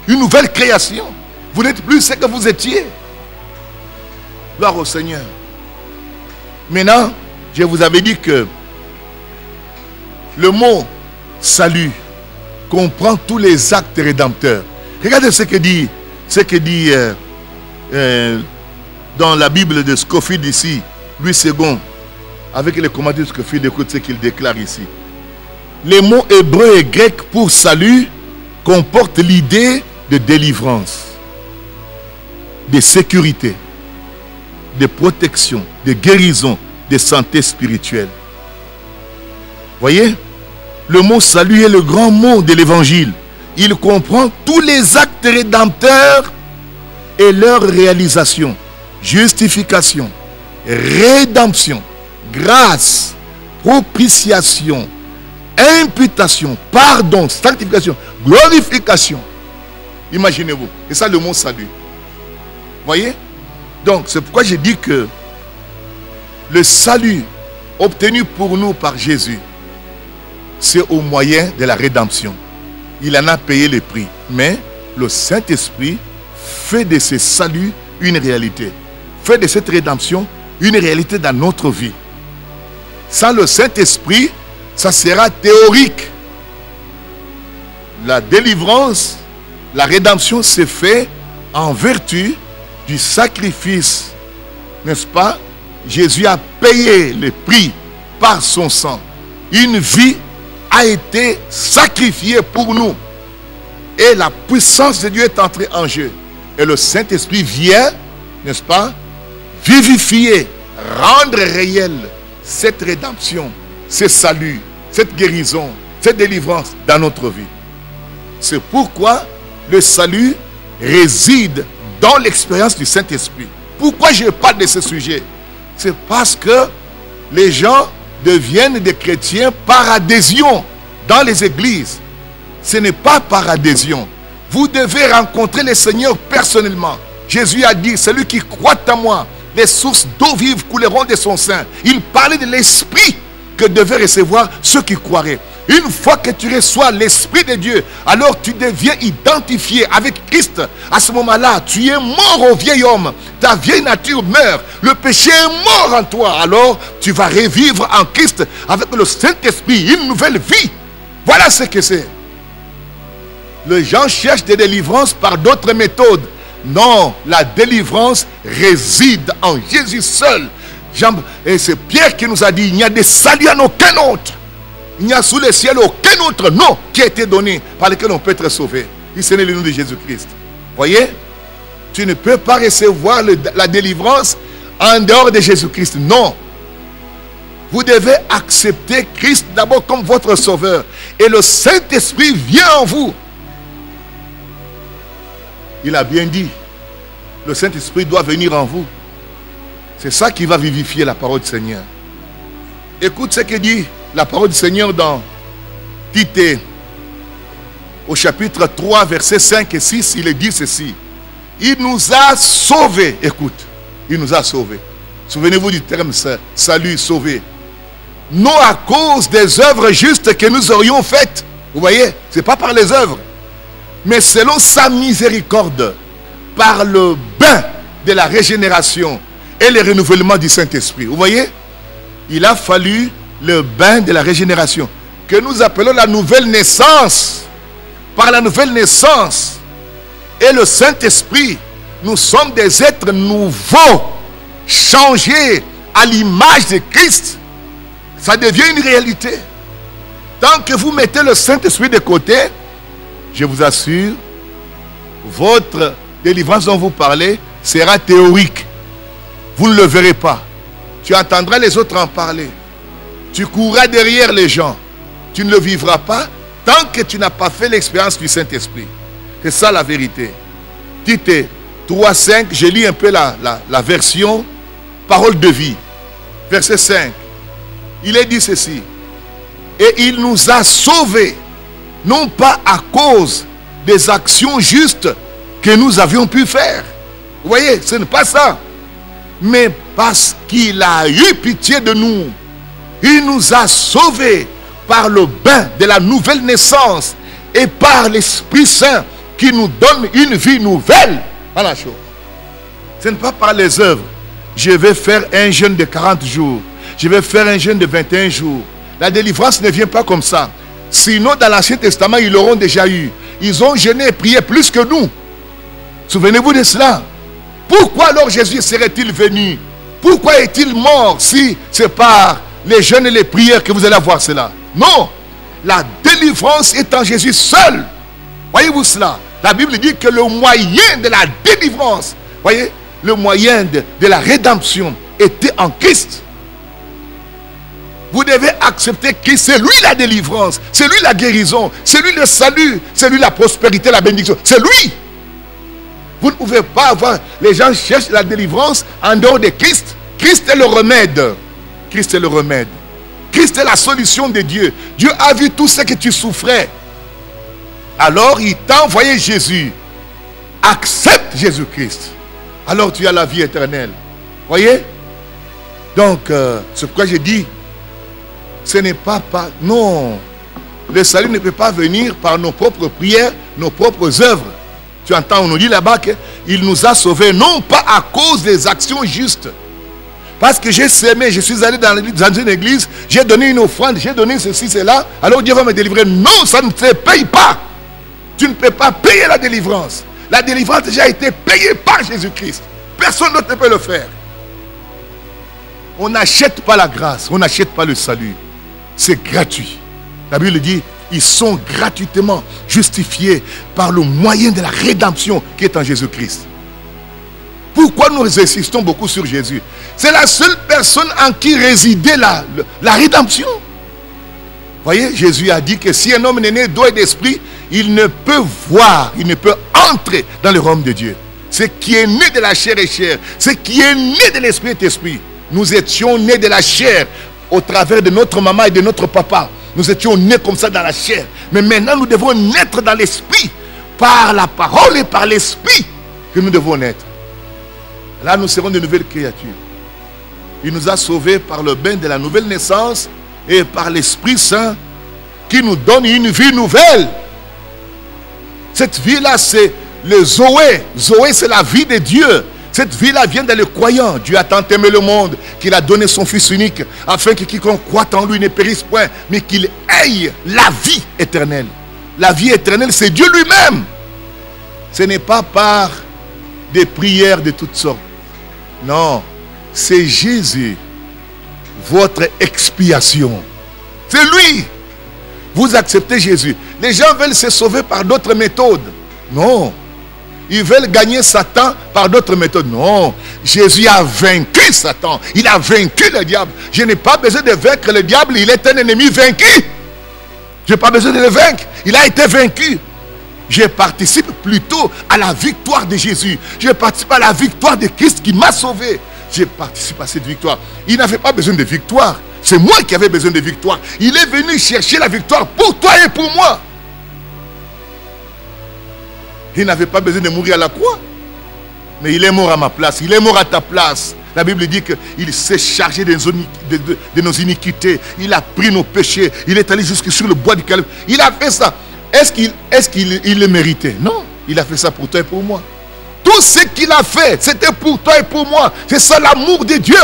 Une nouvelle création. Vous n'êtes plus ce que vous étiez. Gloire au Seigneur. Maintenant, je vous avais dit que le mot salut comprend tous les actes rédempteurs. Regardez ce que dit dans la Bible de Scofield ici, Louis II, avec les commentaires de Scofield, écoute ce qu'il déclare ici. les mots hébreux et grecs pour salut comportent l'idée de délivrance, de sécurité, de protection, de guérison, de santé spirituelle. Voyez, le mot salut est le grand mot de l'évangile. Il comprend tous les actes rédempteurs et leur réalisation. Justification, rédemption, grâce, propitiation, imputation, pardon, sanctification, glorification. Imaginez-vous. C'est ça le mot salut. Voyez? Donc, c'est pourquoi j'ai dit que le salut obtenu pour nous par Jésus, c'est au moyen de la rédemption. Il en a payé le prix. Mais le Saint-Esprit fait de ce salut une réalité. Fait de cette rédemption une réalité dans notre vie. Sans le Saint-Esprit, ça sera théorique. La délivrance, la rédemption se fait en vertu du sacrifice. N'est-ce pas? Jésus a payé le prix par son sang. Une vie a été sacrifiée pour nous. Et la puissance de Dieu est entrée en jeu. Et le Saint-Esprit vient, n'est-ce pas, vivifier, rendre réel cette rédemption, ce salut, cette guérison, cette délivrance dans notre vie. C'est pourquoi le salut réside dans l'expérience du Saint-Esprit. Pourquoi je parle de ce sujet? C'est parce que les gens deviennent des chrétiens par adhésion dans les églises. Ce n'est pas par adhésion. Vous devez rencontrer le Seigneur personnellement. Jésus a dit, celui qui croit en moi, les sources d'eau vive couleront de son sein. Il parlait de l'esprit que devaient recevoir ceux qui croiraient. Une fois que tu reçois l'Esprit de Dieu, alors tu deviens identifié avec Christ. À ce moment-là, tu es mort au vieil homme. Ta vieille nature meurt. Le péché est mort en toi. Alors, tu vas revivre en Christ avec le Saint-Esprit, une nouvelle vie. Voilà ce que c'est. Les gens cherchent des délivrances par d'autres méthodes. Non, la délivrance réside en Jésus seul. Et c'est Pierre qui nous a dit, il n'y a de salut en aucun autre. Il n'y a sous le ciel aucun autre nom qui a été donné par lequel on peut être sauvé. Et ce n'est le nom de Jésus-Christ. Voyez? Tu ne peux pas recevoir la délivrance en dehors de Jésus-Christ. Non. Vous devez accepter Christ d'abord comme votre sauveur. Et le Saint-Esprit vient en vous. Il a bien dit, le Saint-Esprit doit venir en vous. C'est ça qui va vivifier la parole du Seigneur. Écoute ce que dit la parole du Seigneur dans Tite, au chapitre 3, versets 5 et 6, il dit ceci. Il nous a sauvés. Écoute, il nous a sauvés. Souvenez-vous du terme salut, sauvé. Non à cause des œuvres justes que nous aurions faites. Vous voyez, ce n'est pas par les œuvres. Mais selon sa miséricorde, par le bain de la régénération et le renouvellement du Saint-Esprit. Vous voyez, il a fallu le bain de la régénération, que nous appelons la nouvelle naissance. Par la nouvelle naissance et le Saint-Esprit, nous sommes des êtres nouveaux, changés à l'image de Christ. Ça devient une réalité. Tant que vous mettez le Saint-Esprit de côté, je vous assure, votre délivrance dont vous parlez sera théorique. Vous ne le verrez pas. Tu entendras les autres en parler. Tu courras derrière les gens. Tu ne le vivras pas tant que tu n'as pas fait l'expérience du Saint-Esprit. C'est ça la vérité. Tite 3,5, je lis un peu la version parole de vie. Verset 5. Il est dit ceci. Et il nous a sauvés, non pas à cause des actions justes que nous avions pu faire. Vous voyez, ce n'est pas ça. Mais parce qu'il a eu pitié de nous. Il nous a sauvés par le bain de la nouvelle naissance et par l'Esprit Saint qui nous donne une vie nouvelle. Voilà la chose. Ce n'est pas par les œuvres. Je vais faire un jeûne de 40 jours. Je vais faire un jeûne de 21 jours. La délivrance ne vient pas comme ça. Sinon, dans l'Ancien Testament, ils l'auront déjà eu. Ils ont jeûné et prié plus que nous. Souvenez-vous de cela. Pourquoi alors Jésus serait-il venu? Pourquoi est-il mort si c'est par les jeûnes et les prières que vous allez avoir cela? Non. la délivrance est en Jésus seul. Voyez-vous cela? La Bible dit que le moyen de la délivrance, voyez, le moyen de la rédemption était en Christ. Vous devez accepter que c'est lui la délivrance, c'est lui la guérison, c'est lui le salut, c'est lui la prospérité, la bénédiction. C'est lui. Vous ne pouvez pas avoir... Les gens cherchent la délivrance en dehors de Christ. Christ est le remède. Christ est le remède. Christ est la solution de Dieu. Dieu a vu tout ce que tu souffrais. Alors il t'a envoyé Jésus. Accepte Jésus-Christ. Alors tu as la vie éternelle. Voyez? Donc, c'est pourquoi j'ai dit, ce n'est pas... Non. Le salut ne peut pas venir par nos propres prières, nos propres œuvres. Tu entends, on nous dit là-bas qu'il nous a sauvés, non pas à cause des actions justes. Parce que j'ai sémé, je suis allé dans une église, j'ai donné une offrande, j'ai donné ceci, cela, alors Dieu va me délivrer. Non, ça ne se paye pas. Tu ne peux pas payer la délivrance. La délivrance a déjà été payée par Jésus-Christ. Personne d'autre ne peut le faire. On n'achète pas la grâce, on n'achète pas le salut. C'est gratuit. La Bible dit, ils sont gratuitement justifiés par le moyen de la rédemption qui est en Jésus-Christ. Pourquoi nous insistons beaucoup sur Jésus? C'est la seule personne en qui résidait la rédemption. Voyez, Jésus a dit que si un homme n'est né d'eau et d'esprit, il ne peut voir, il ne peut entrer dans le royaume de Dieu. Ce qui est né de la chair est chair. Ce qui est né de l'esprit est esprit. Nous étions nés de la chair au travers de notre maman et de notre papa. Nous étions nés comme ça dans la chair. Mais maintenant, nous devons naître dans l'esprit. Par la parole et par l'esprit que nous devons naître. Là, nous serons de nouvelles créatures. Il nous a sauvés par le bain de la nouvelle naissance et par l'Esprit Saint qui nous donne une vie nouvelle. Cette vie-là, c'est le Zoé. Zoé, c'est la vie de Dieu. Cette vie-là vient dans le croyant. Dieu a tant aimé le monde qu'il a donné son Fils unique afin que quiconque croit en lui ne périsse point, mais qu'il ait la vie éternelle. La vie éternelle, c'est Dieu lui-même. Ce n'est pas par des prières de toutes sortes. Non, c'est Jésus, votre expiation. C'est lui. Vous acceptez Jésus. Les gens veulent se sauver par d'autres méthodes. Non. Ils veulent gagner Satan par d'autres méthodes. Non. Jésus a vaincu Satan. Il a vaincu le diable. Je n'ai pas besoin de vaincre le diable. Il est un ennemi vaincu. Je n'ai pas besoin de le vaincre. Il a été vaincu. Je participe plutôt à la victoire de Jésus. Je participe à la victoire de Christ qui m'a sauvé. Je participe à cette victoire. Il n'avait pas besoin de victoire. C'est moi qui avais besoin de victoire. Il est venu chercher la victoire pour toi et pour moi. Il n'avait pas besoin de mourir à la croix. Mais il est mort à ma place. Il est mort à ta place. La Bible dit qu'il s'est chargé de nos iniquités. Il a pris nos péchés. Il est allé jusque sur le bois du Calvaire. Il a fait ça. Est-ce qu'il le méritait? Non. Il a fait ça pour toi et pour moi. Tout ce qu'il a fait, c'était pour toi et pour moi. C'est ça l'amour de Dieu.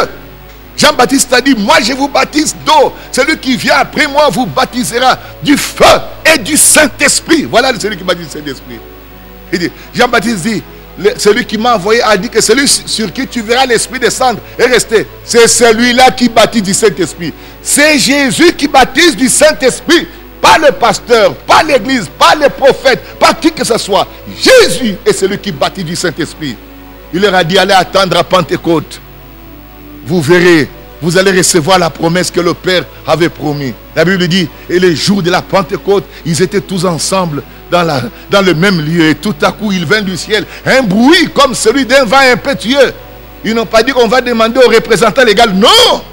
Jean-Baptiste a dit, moi je vous baptise d'eau. Celui qui vient après moi vous baptisera du feu et du Saint-Esprit. Voilà celui qui baptise du Saint-Esprit. Jean-Baptiste dit, celui qui m'a envoyé a dit que celui sur qui tu verras l'Esprit descendre et rester, c'est celui-là qui baptise du Saint-Esprit. C'est Jésus qui baptise du Saint-Esprit. Pas le pasteur, pas l'église, pas les prophètes, pas qui que ce soit. Jésus est celui qui baptise du Saint-Esprit. Il leur a dit, allez attendre à Pentecôte. Vous verrez, vous allez recevoir la promesse que le Père avait promis. La Bible dit, et les jours de la Pentecôte, ils étaient tous ensemble dans le même lieu. Et tout à coup, il vint du ciel un bruit comme celui d'un vent impétueux. Ils n'ont pas dit qu'on va demander aux représentants légaux. Non!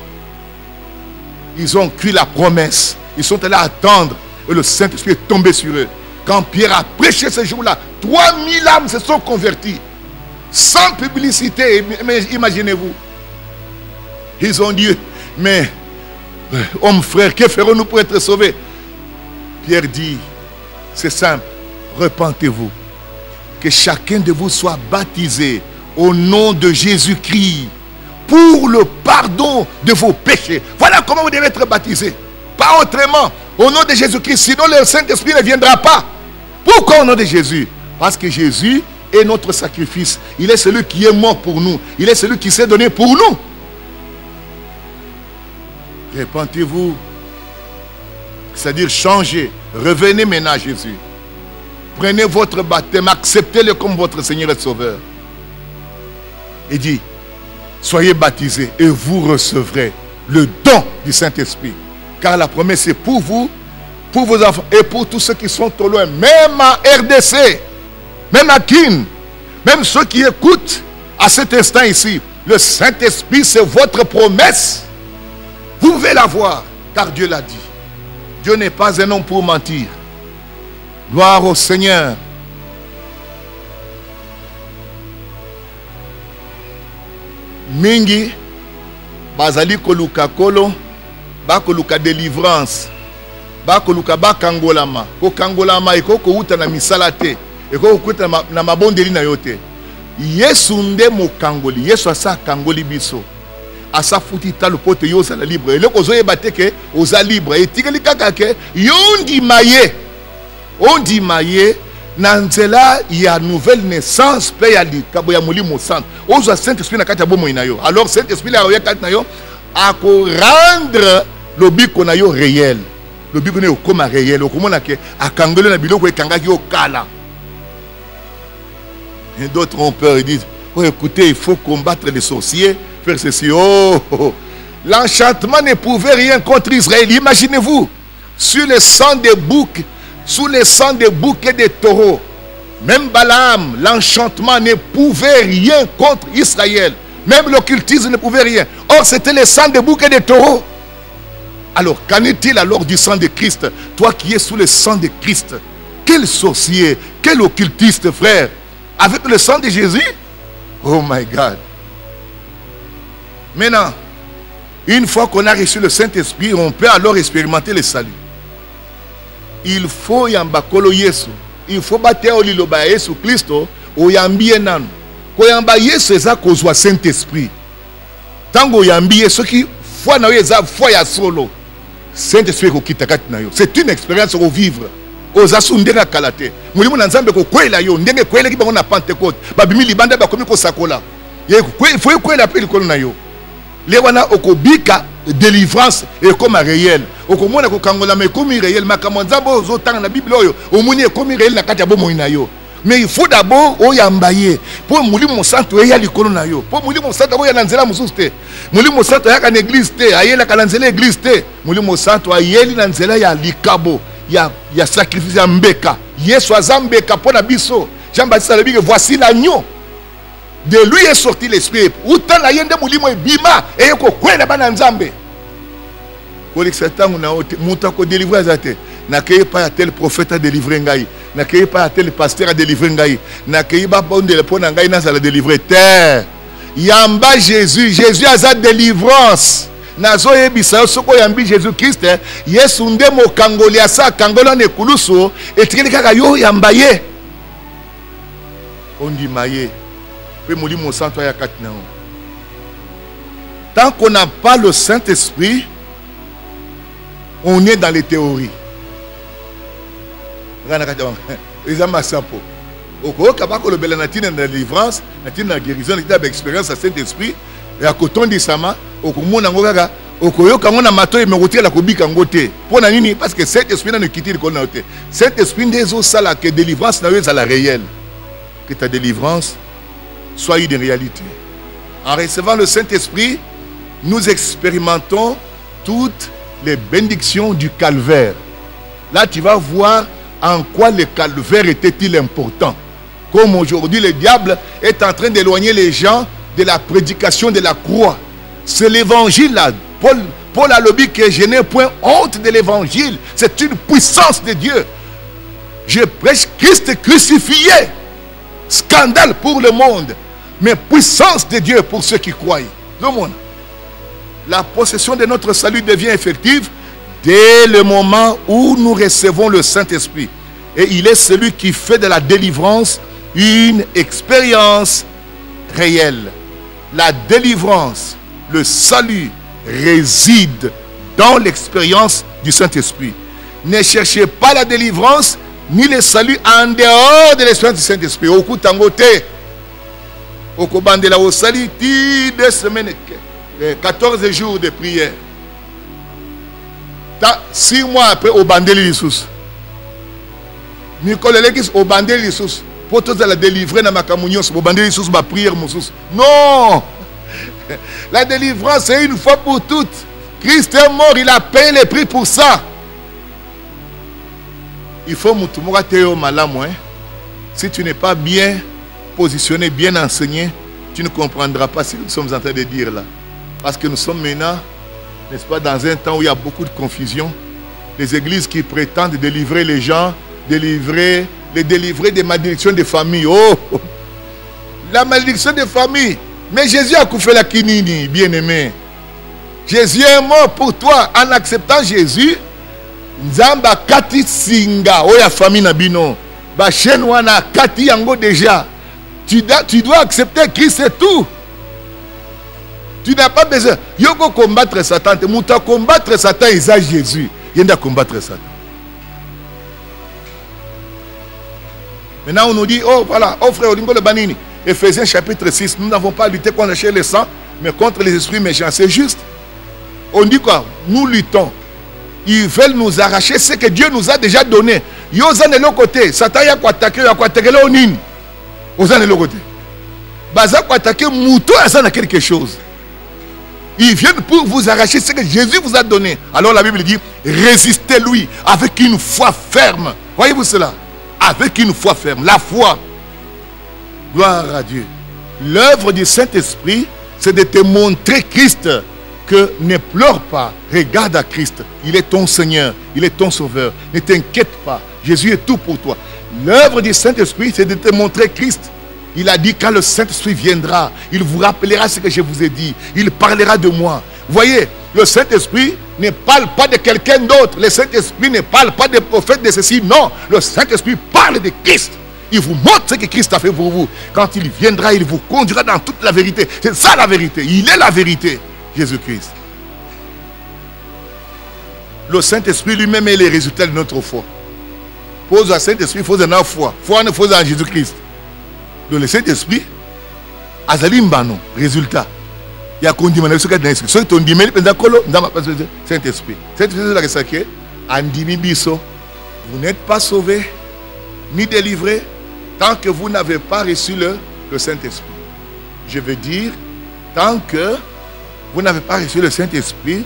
Ils ont cru la promesse. Ils sont allés attendre et le Saint-Esprit est tombé sur eux. Quand Pierre a prêché ce jour-là, 3000 âmes se sont converties. Sans publicité, imaginez-vous. Ils ont dit, mais, homme frère, que ferons-nous pour être sauvés? Pierre dit, c'est simple, repentez-vous. Que chacun de vous soit baptisé au nom de Jésus-Christ pour le pardon de vos péchés. Voilà comment vous devez être baptisés. Pas autrement. Au nom de Jésus-Christ. Sinon le Saint-Esprit ne viendra pas. Pourquoi au nom de Jésus? Parce que Jésus est notre sacrifice. Il est celui qui est mort pour nous. Il est celui qui s'est donné pour nous. Repentez-vous C'est-à-dire changez. Revenez maintenant à Jésus. Prenez votre baptême, acceptez-le comme votre Seigneur et Sauveur. Il dit, soyez baptisés et vous recevrez le don du Saint-Esprit. Car la promesse est pour vous, pour vos enfants et pour tous ceux qui sont au loin, même à RDC, même à Kin, même ceux qui écoutent à cet instant ici. Le Saint-Esprit, c'est votre promesse. Vous pouvez l'avoir, car Dieu l'a dit. Dieu n'est pas un homme pour mentir. Gloire au Seigneur. Mingi, bazali koluka kolo, ba koluka délivrance, ba koluka ba kangolama, ko kangolama eko ko uta na misalate, eko ko uta na mabondeli na yote. Yesu nde mo kangoli, Yesu asa kangoli biso. Asa futi talo pote yo sa la libre. Ele ko zoye bateke oza libre. Et tikeli kaka ke yondi maye. On dit maye nanzela ya nouvelle naissance pe ya likabo ya molimo santo. Ozo Saint-Esprit na kati ya bomo ina yo. Alors Saint-Esprit la ya kati na yo ako rendre le biko na yo réel. Le biko na yo koma réel. Okomona ke akangolo na biloko ekangaki yo kala. Et d'autres ont peur et disent, oh écoutez, il faut combattre les sorciers, faire ceci. Oh, oh. L'enchantement ne pouvait rien contre Israël. Imaginez-vous, sur le sang des boucs, sous le sang des boucs et des taureaux, même Balaam, l'enchantement ne pouvait rien contre Israël. Même l'occultisme ne pouvait rien. Or, c'était le sang des boucs et des taureaux. Alors, qu'en est-il alors du sang de Christ? Toi qui es sous le sang de Christ, quel sorcier, quel occultiste, frère? Avec le sang de Jésus? Oh my God. Maintenant, une fois qu'on a reçu le Saint-Esprit, on peut alors expérimenter le salut. Il faut yambakolo Yesu. Il faut battre au liloba Yesu Christo au yambie nanu. Ko yamba Yesu eza kozwa Saint-Esprit. Tango yambie ceux qui foi na yo eza foi ya solo. Saint-Esprit ko kitakati na yo. C'est une expérience au vivre. Ozasu ndenga kalate. Mulimo na nzambe ko kwela yo ndenge kwela ki bango na Pentecôte. Babimi libanda ba komi ko sakola. Ye faut kwela pe likolo na yo. Le wana okobika délivrance et comme réel. Okomona ko kangola me comme réel makambo nzambo ozotanga na Bible oyo. Omuni comme réel na kati ya bomo ina yo. Mais il faut d'abord oyambaye pour mulimo santo eya likolo na yo. Pour mulimo santo oya na nzela mususu te. Mulimo santo ya na église te, ayela ka na nzela église te. Mulimo santo ayeli na nzela ya likabo. Il y a sacrifice à Mbeka. Yesu azambeka pour la biso. Jean-Baptiste a dit que voici l'agneau. De lui est sorti l'esprit. Autant la yende mulimo e bima et ko kwela bana nzambe. Ko l'exertant on a monta ko délivrer azate. N'accueille pas tel prophète à délivrer ngai. N'accueille pas tel pasteur à délivrer ngai. N'accueille pas bonde le pona ngai na la délivrer terre. Yamba Jésus, Jésus a sa délivrance. Nazo yebisa soko yambi Jésus-Christ Yesu nde mo kangoli asa kangola ne kuluso etikeli kaka yo yambaye ondi maye pe molimo santo ya katina. Tant qu'on n'a pas le Saint-Esprit, on est dans les théories. Ezama sapo oko kabako le bela natina na délivrance natina na guérison natina ba expérience à Saint-Esprit et à coton di sama okomona ngo kaka okoyoka ngona matoyi mekotela kobika ngote pona nini parce que cet esprit ne quitte le konote. Cet esprit ndezo sala que délivrance na yo za la réelle, que ta délivrance soit une réalité. En recevant le Saint-Esprit, nous expérimentons toutes les bénédictions du calvaire. Là tu vas voir en quoi le calvaire était-il important. Comme aujourd'hui le diable est en train d'éloigner les gens de la prédication de la croix. C'est l'évangile là. Paul a le dit que je n'ai point honte de l'évangile. C'est une puissance de Dieu. Je prêche Christ crucifié. Scandale pour le monde. Mais puissance de Dieu pour ceux qui croient. Le monde. La possession de notre salut devient effective dès le moment où nous recevons le Saint-Esprit. Et il est celui qui fait de la délivrance une expérience réelle. La délivrance, le salut réside dans l'expérience du Saint-Esprit. Ne cherchez pas la délivrance ni le salut en dehors de l'expérience du Saint-Esprit. Au coup tangoté, au kobandela au salut, 2 semaines, 14 jours de prière. 6 mois après, au bandeli les sous. Nicolas Lekis, au bandeli les sous. Pour tous la délivrer dans ma communion, au bandeli les sous, ma prière, mon sous. Non! La délivrance, c'est une fois pour toutes. Christ est mort, il a payé le prix pour ça. Il faut que malam. Si tu n'es pas bien positionné, bien enseigné, tu ne comprendras pas ce que nous sommes en train de dire là. Parce que nous sommes maintenant, n'est-ce pas, dans un temps où il y a beaucoup de confusion. Les églises qui prétendent délivrer les gens, les délivrer des malédictions des familles. Oh! La malédiction des familles. Mais Jésus a coupé la kinini, bien-aimé. Jésus est mort pour toi. En acceptant Jésus, Nzamba kati singa, oya famille nabino. Ba chenwana kati yango déjà. Tu dois accepter Christ, c'est tout. Tu n'as pas besoin. Yoko combattre Satan. Mouta combattre Satan, il a Jésus. Il a combattre Satan. Maintenant, on nous dit, oh voilà, oh frère, Olimbo le Banini. Éphésiens chapitre 6, nous n'avons pas lutté contre les sangs, mais contre les esprits méchants. C'est juste. On dit quoi? Nous luttons. Ils veulent nous arracher ce que Dieu nous a déjà donné. Yosan de l'autre côté. Satan y a quoi attaquer, il y a quoi attaquer là au nid. Yosan de l'autre côté. Baza quoi attaquer, Moutou a quelque chose. Ils viennent pour vous arracher ce que Jésus vous a donné. Alors la Bible dit, résistez-lui avec une foi ferme. Voyez-vous cela? Avec une foi ferme. La foi. Gloire à Dieu. L'œuvre du Saint-Esprit, c'est de te montrer Christ. Que ne pleure pas, regarde à Christ. Il est ton Seigneur, il est ton Sauveur. Ne t'inquiète pas, Jésus est tout pour toi. L'œuvre du Saint-Esprit, c'est de te montrer Christ. Il a dit, quand le Saint-Esprit viendra, il vous rappellera ce que je vous ai dit. Il parlera de moi. Voyez, le Saint-Esprit ne parle pas de quelqu'un d'autre. Le Saint-Esprit ne parle pas des prophètes de ceci. Non, le Saint-Esprit parle de Christ. Il vous montre ce que Christ a fait pour vous. Quand il viendra, il vous conduira dans toute la vérité. C'est ça la vérité. Il est la vérité. Jésus-Christ. Le Saint-Esprit lui-même est les résultats de notre foi. Pose au Saint-Esprit, il faut une foi. Foi ne faut en Jésus-Christ. Donc le Saint-Esprit, Azalimbano, résultat. Il y a qu'on dit, ce qu'on dit, Saint-Esprit. Saint-Esprit, vous n'êtes pas sauvé, ni délivré, tant que vous n'avez pas reçu le Saint-Esprit. Je veux dire, tant que vous n'avez pas reçu le Saint-Esprit,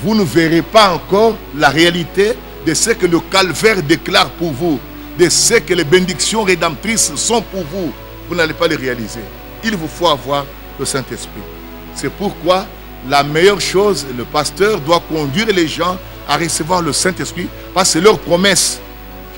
vous ne verrez pas encore la réalité de ce que le calvaire déclare pour vous, de ce que les bénédictions rédemptrices sont pour vous. Vous n'allez pas les réaliser. Il vous faut avoir le Saint-Esprit. C'est pourquoi la meilleure chose, le pasteur doit conduire les gens à recevoir le Saint-Esprit, parce que c'est leur promesse.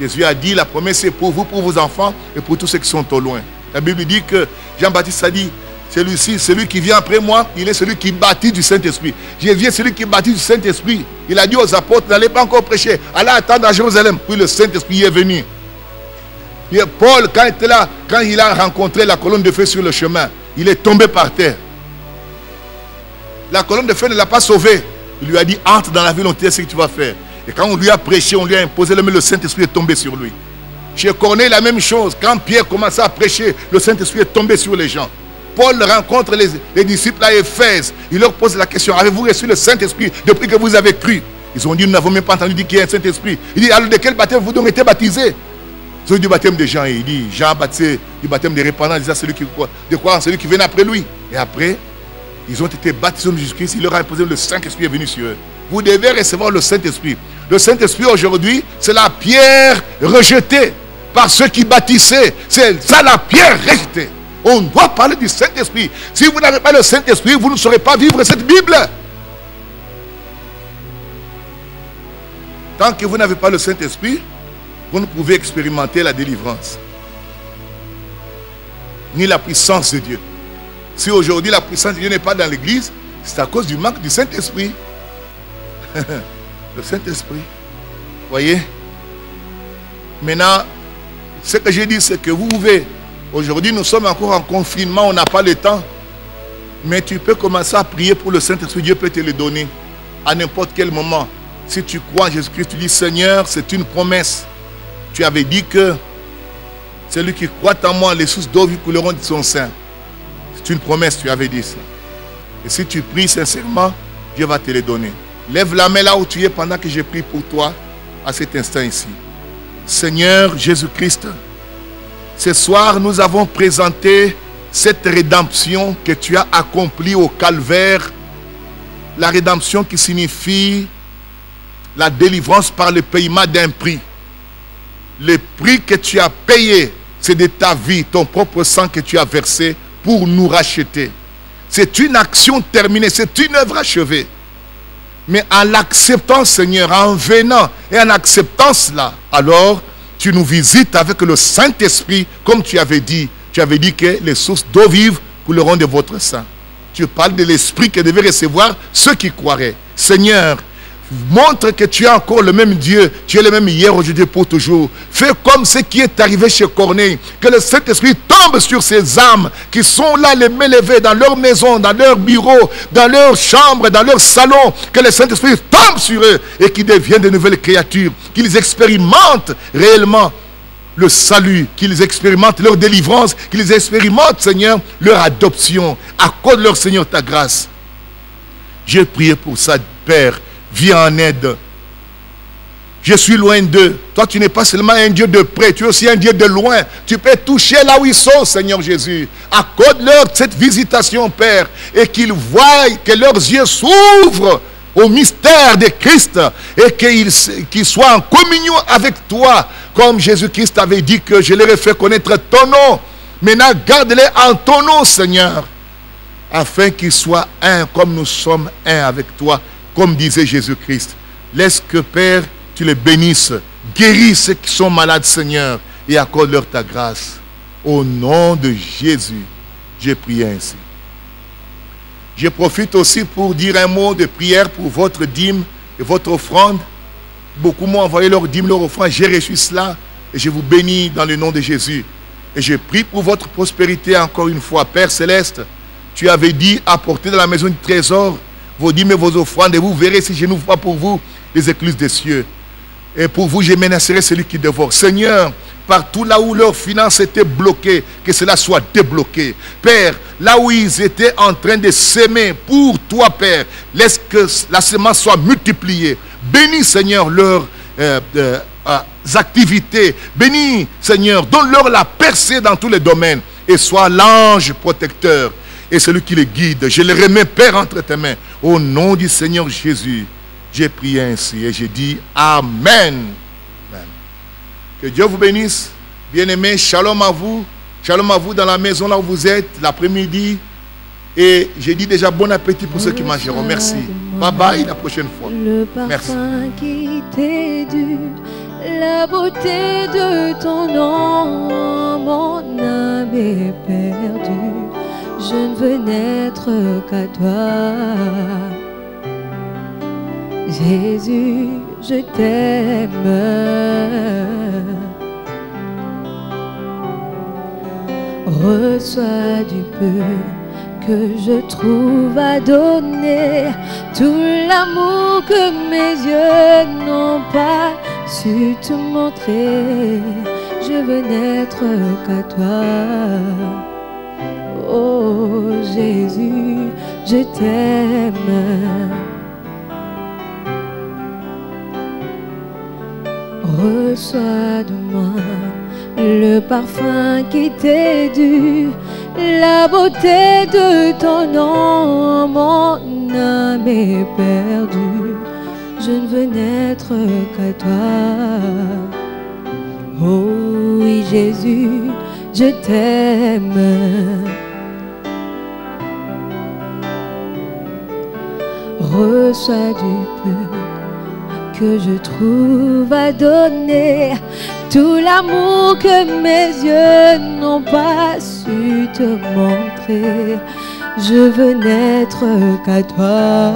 Jésus a dit, la promesse est pour vous, pour vos enfants et pour tous ceux qui sont au loin. La Bible dit que Jean-Baptiste a dit, celui-ci, celui qui vient après moi, il est celui qui bâtit du Saint-Esprit. Jésus est celui qui bâtit du Saint-Esprit. Il a dit aux apôtres, n'allez pas encore prêcher, allez attendre à Jérusalem. Puis le Saint-Esprit est venu. Et Paul, quand il était là, quand il a rencontré la colonne de feu sur le chemin, il est tombé par terre. La colonne de feu ne l'a pas sauvé. Il lui a dit, entre dans la ville, on te dit ce que tu vas faire. Et quand on lui a prêché, on lui a imposé, le Saint-Esprit est tombé sur lui. Chez Corneille, la même chose. Quand Pierre commençait à prêcher, le Saint-Esprit est tombé sur les gens. Paul rencontre les disciples à Éphèse. Il leur pose la question, avez-vous reçu le Saint-Esprit depuis que vous avez cru? Ils ont dit, nous n'avons même pas entendu dire qu'il y a un Saint-Esprit. Il dit, alors de quel baptême vous avez été baptisés? Ils ont dit du baptême de Jean. Il dit, Jean baptisé du baptême des repentants, il disait celui qui croit, de croire en celui qui vient après lui. Et après, ils ont été baptisés au nom de Jésus-Christ. Il leur a imposé, le Saint-Esprit est venu sur eux. Vous devez recevoir le Saint-Esprit. Le Saint-Esprit aujourd'hui, c'est la pierre rejetée par ceux qui bâtissaient. C'est ça la pierre rejetée. On doit parler du Saint-Esprit. Si vous n'avez pas le Saint-Esprit, vous ne saurez pas vivre cette Bible. Tant que vous n'avez pas le Saint-Esprit, vous ne pouvez expérimenter la délivrance. Ni la puissance de Dieu. Si aujourd'hui la puissance de Dieu n'est pas dans l'église, c'est à cause du manque du Saint-Esprit. Le Saint-Esprit. Voyez? Maintenant, ce que j'ai dit, c'est que vous pouvez. Aujourd'hui, nous sommes encore en confinement, on n'a pas le temps. Mais tu peux commencer à prier pour le Saint-Esprit. Dieu peut te le donner à n'importe quel moment. Si tu crois en Jésus-Christ, tu dis, Seigneur, c'est une promesse. Tu avais dit que celui qui croit en moi, les sources d'eau couleront de son sein. C'est une promesse, tu avais dit ça. Et si tu pries sincèrement, Dieu va te le donner. Lève la main là où tu es pendant que je prie pour toi à cet instant ici. Seigneur Jésus-Christ, ce soir nous avons présenté cette rédemption que tu as accomplie au calvaire. La rédemption qui signifie la délivrance par le paiement d'un prix. Le prix que tu as payé, c'est de ta vie, ton propre sang que tu as versé pour nous racheter. C'est une action terminée, c'est une œuvre achevée. Mais en l'acceptant, Seigneur, en venant et en acceptant cela, alors tu nous visites avec le Saint-Esprit, comme tu avais dit. Tu avais dit que les sources d'eau vive couleront de votre sang. Tu parles de l'Esprit que devaient recevoir ceux qui croiraient. Seigneur, montre que tu es encore le même Dieu. Tu es le même hier, aujourd'hui, pour toujours. Fais comme ce qui est arrivé chez Corneille. Que le Saint-Esprit tombe sur ces âmes qui sont là, les mains levées, dans leur maison, dans leur bureau, dans leur chambre, dans leur salon. Que le Saint-Esprit tombe sur eux et qu'ils deviennent de nouvelles créatures. Qu'ils expérimentent réellement le salut, qu'ils expérimentent leur délivrance, qu'ils expérimentent, Seigneur, leur adoption. Accorde-leur, Seigneur, ta grâce. J'ai prié pour ça, Père. Viens en aide. Je suis loin d'eux. Toi, tu n'es pas seulement un Dieu de près, tu es aussi un Dieu de loin. Tu peux toucher là où ils sont, Seigneur Jésus. Accorde-leur cette visitation, Père, et qu'ils voient, que leurs yeux s'ouvrent au mystère de Christ et qu'ils soient en communion avec toi, comme Jésus-Christ avait dit que je leur ai fait connaître ton nom. Maintenant, garde-les en ton nom, Seigneur, afin qu'ils soient un comme nous sommes un avec toi. Comme disait Jésus-Christ, laisse que, Père, tu les bénisses, guéris ceux qui sont malades, Seigneur, et accorde-leur ta grâce. Au nom de Jésus, j'ai prié ainsi. Je profite aussi pour dire un mot de prière pour votre dîme et votre offrande. Beaucoup m'ont envoyé leur dîme, leur offrande. J'ai reçu cela et je vous bénis dans le nom de Jésus. Et je prie pour votre prospérité encore une fois. Père Céleste, tu avais dit apportez dans la maison du trésor vos dîmes et vos offrandes, et vous verrez si je n'ouvre pas pour vous les écluses des cieux. Et pour vous, je menacerai celui qui dévore. Seigneur, partout là où leurs finances étaient bloquées, que cela soit débloqué. Père, là où ils étaient en train de s'aimer pour toi, Père, laisse que la semence soit multipliée. Bénis, Seigneur, leurs activités. Bénis, Seigneur, donne-leur la percée dans tous les domaines. Et sois l'ange protecteur et celui qui les guide. Je les remets, Père, entre tes mains. Au nom du Seigneur Jésus, j'ai prié ainsi et j'ai dit Amen. Amen. Que Dieu vous bénisse. Bien-aimés, shalom à vous. Shalom à vous dans la maison là où vous êtes, l'après-midi. Et j'ai dit déjà bon appétit pour ceux qui mangeront. Merci. Bye bye, la prochaine fois. Le parfum qui t'est dû, la beauté de ton nom, mon âme est perdue. Je ne veux n'être qu'à toi. Jésus, je t'aime. Reçois du peu que je trouve à donner, tout l'amour que mes yeux n'ont pas su te montrer. Je veux n'être qu'à toi. Oh Jésus, je t'aime. Reçois de moi le parfum qui t'est dû, la beauté de ton nom, mon âme est perdue. Je ne veux n'être qu'à toi. Oh oui Jésus, je t'aime. Reçois du peu que je trouve à donner, tout l'amour que mes yeux n'ont pas su te montrer. Je veux n'être qu'à toi.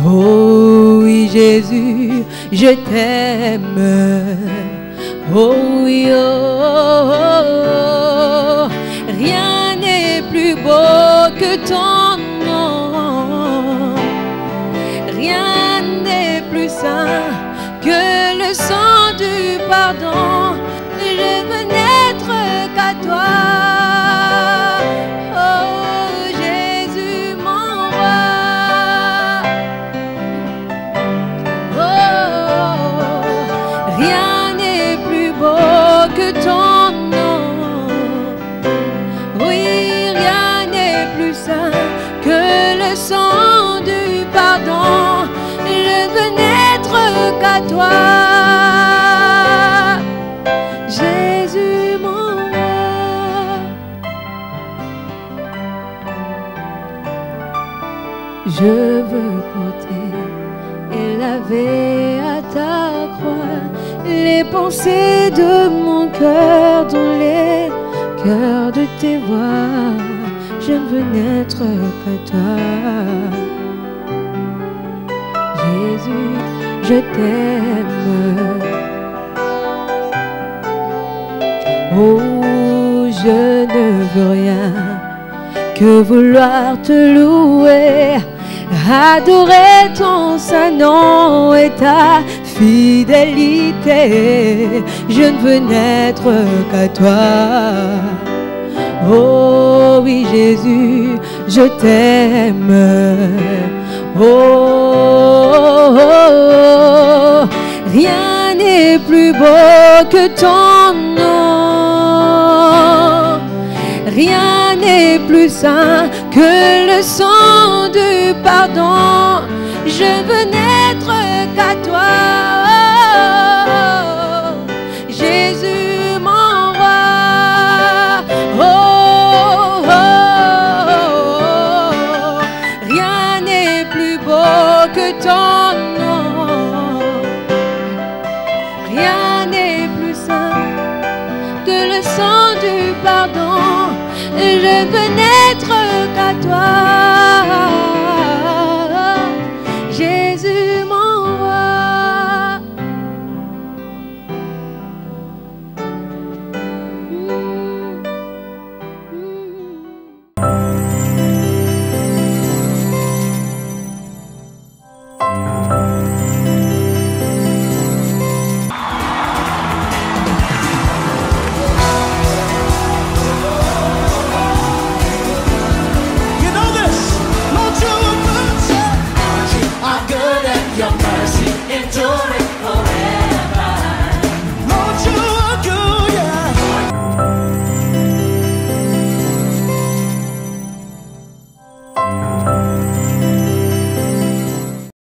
Oh oui Jésus, je t'aime. Oh oui, oh, oh, oh. Rien n'est plus beau que ton nom. Rien n'est plus saint que le sang du pardon. Je veux n'être qu'à toi. Oh Jésus mon roi. que ton nom. Oui, rien n'est plus saint que le sang du pardon. Je veux n'être qu'à toi, Jésus mon roi. Je veux porter et laver à ta croix les pensées de mon cœur dans les cœurs de tes voix. Je ne veux n'être qu'à toi, Jésus, je t'aime. Oh, je ne veux rien que vouloir te louer, adorer ton saint nom et ta fidélité. Je ne veux n'être qu'à toi. Oh oui Jésus, je t'aime. Oh, oh, oh, rien n'est plus beau que ton nom. Rien n'est plus saint que le sang du pardon. Je veux n'être qu'à toi, oh, Jésus mon roi. Oh, oh, oh, oh, rien n'est plus beau que ton nom. Rien n'est plus saint que le sang du pardon. Je veux n'être qu'à toi.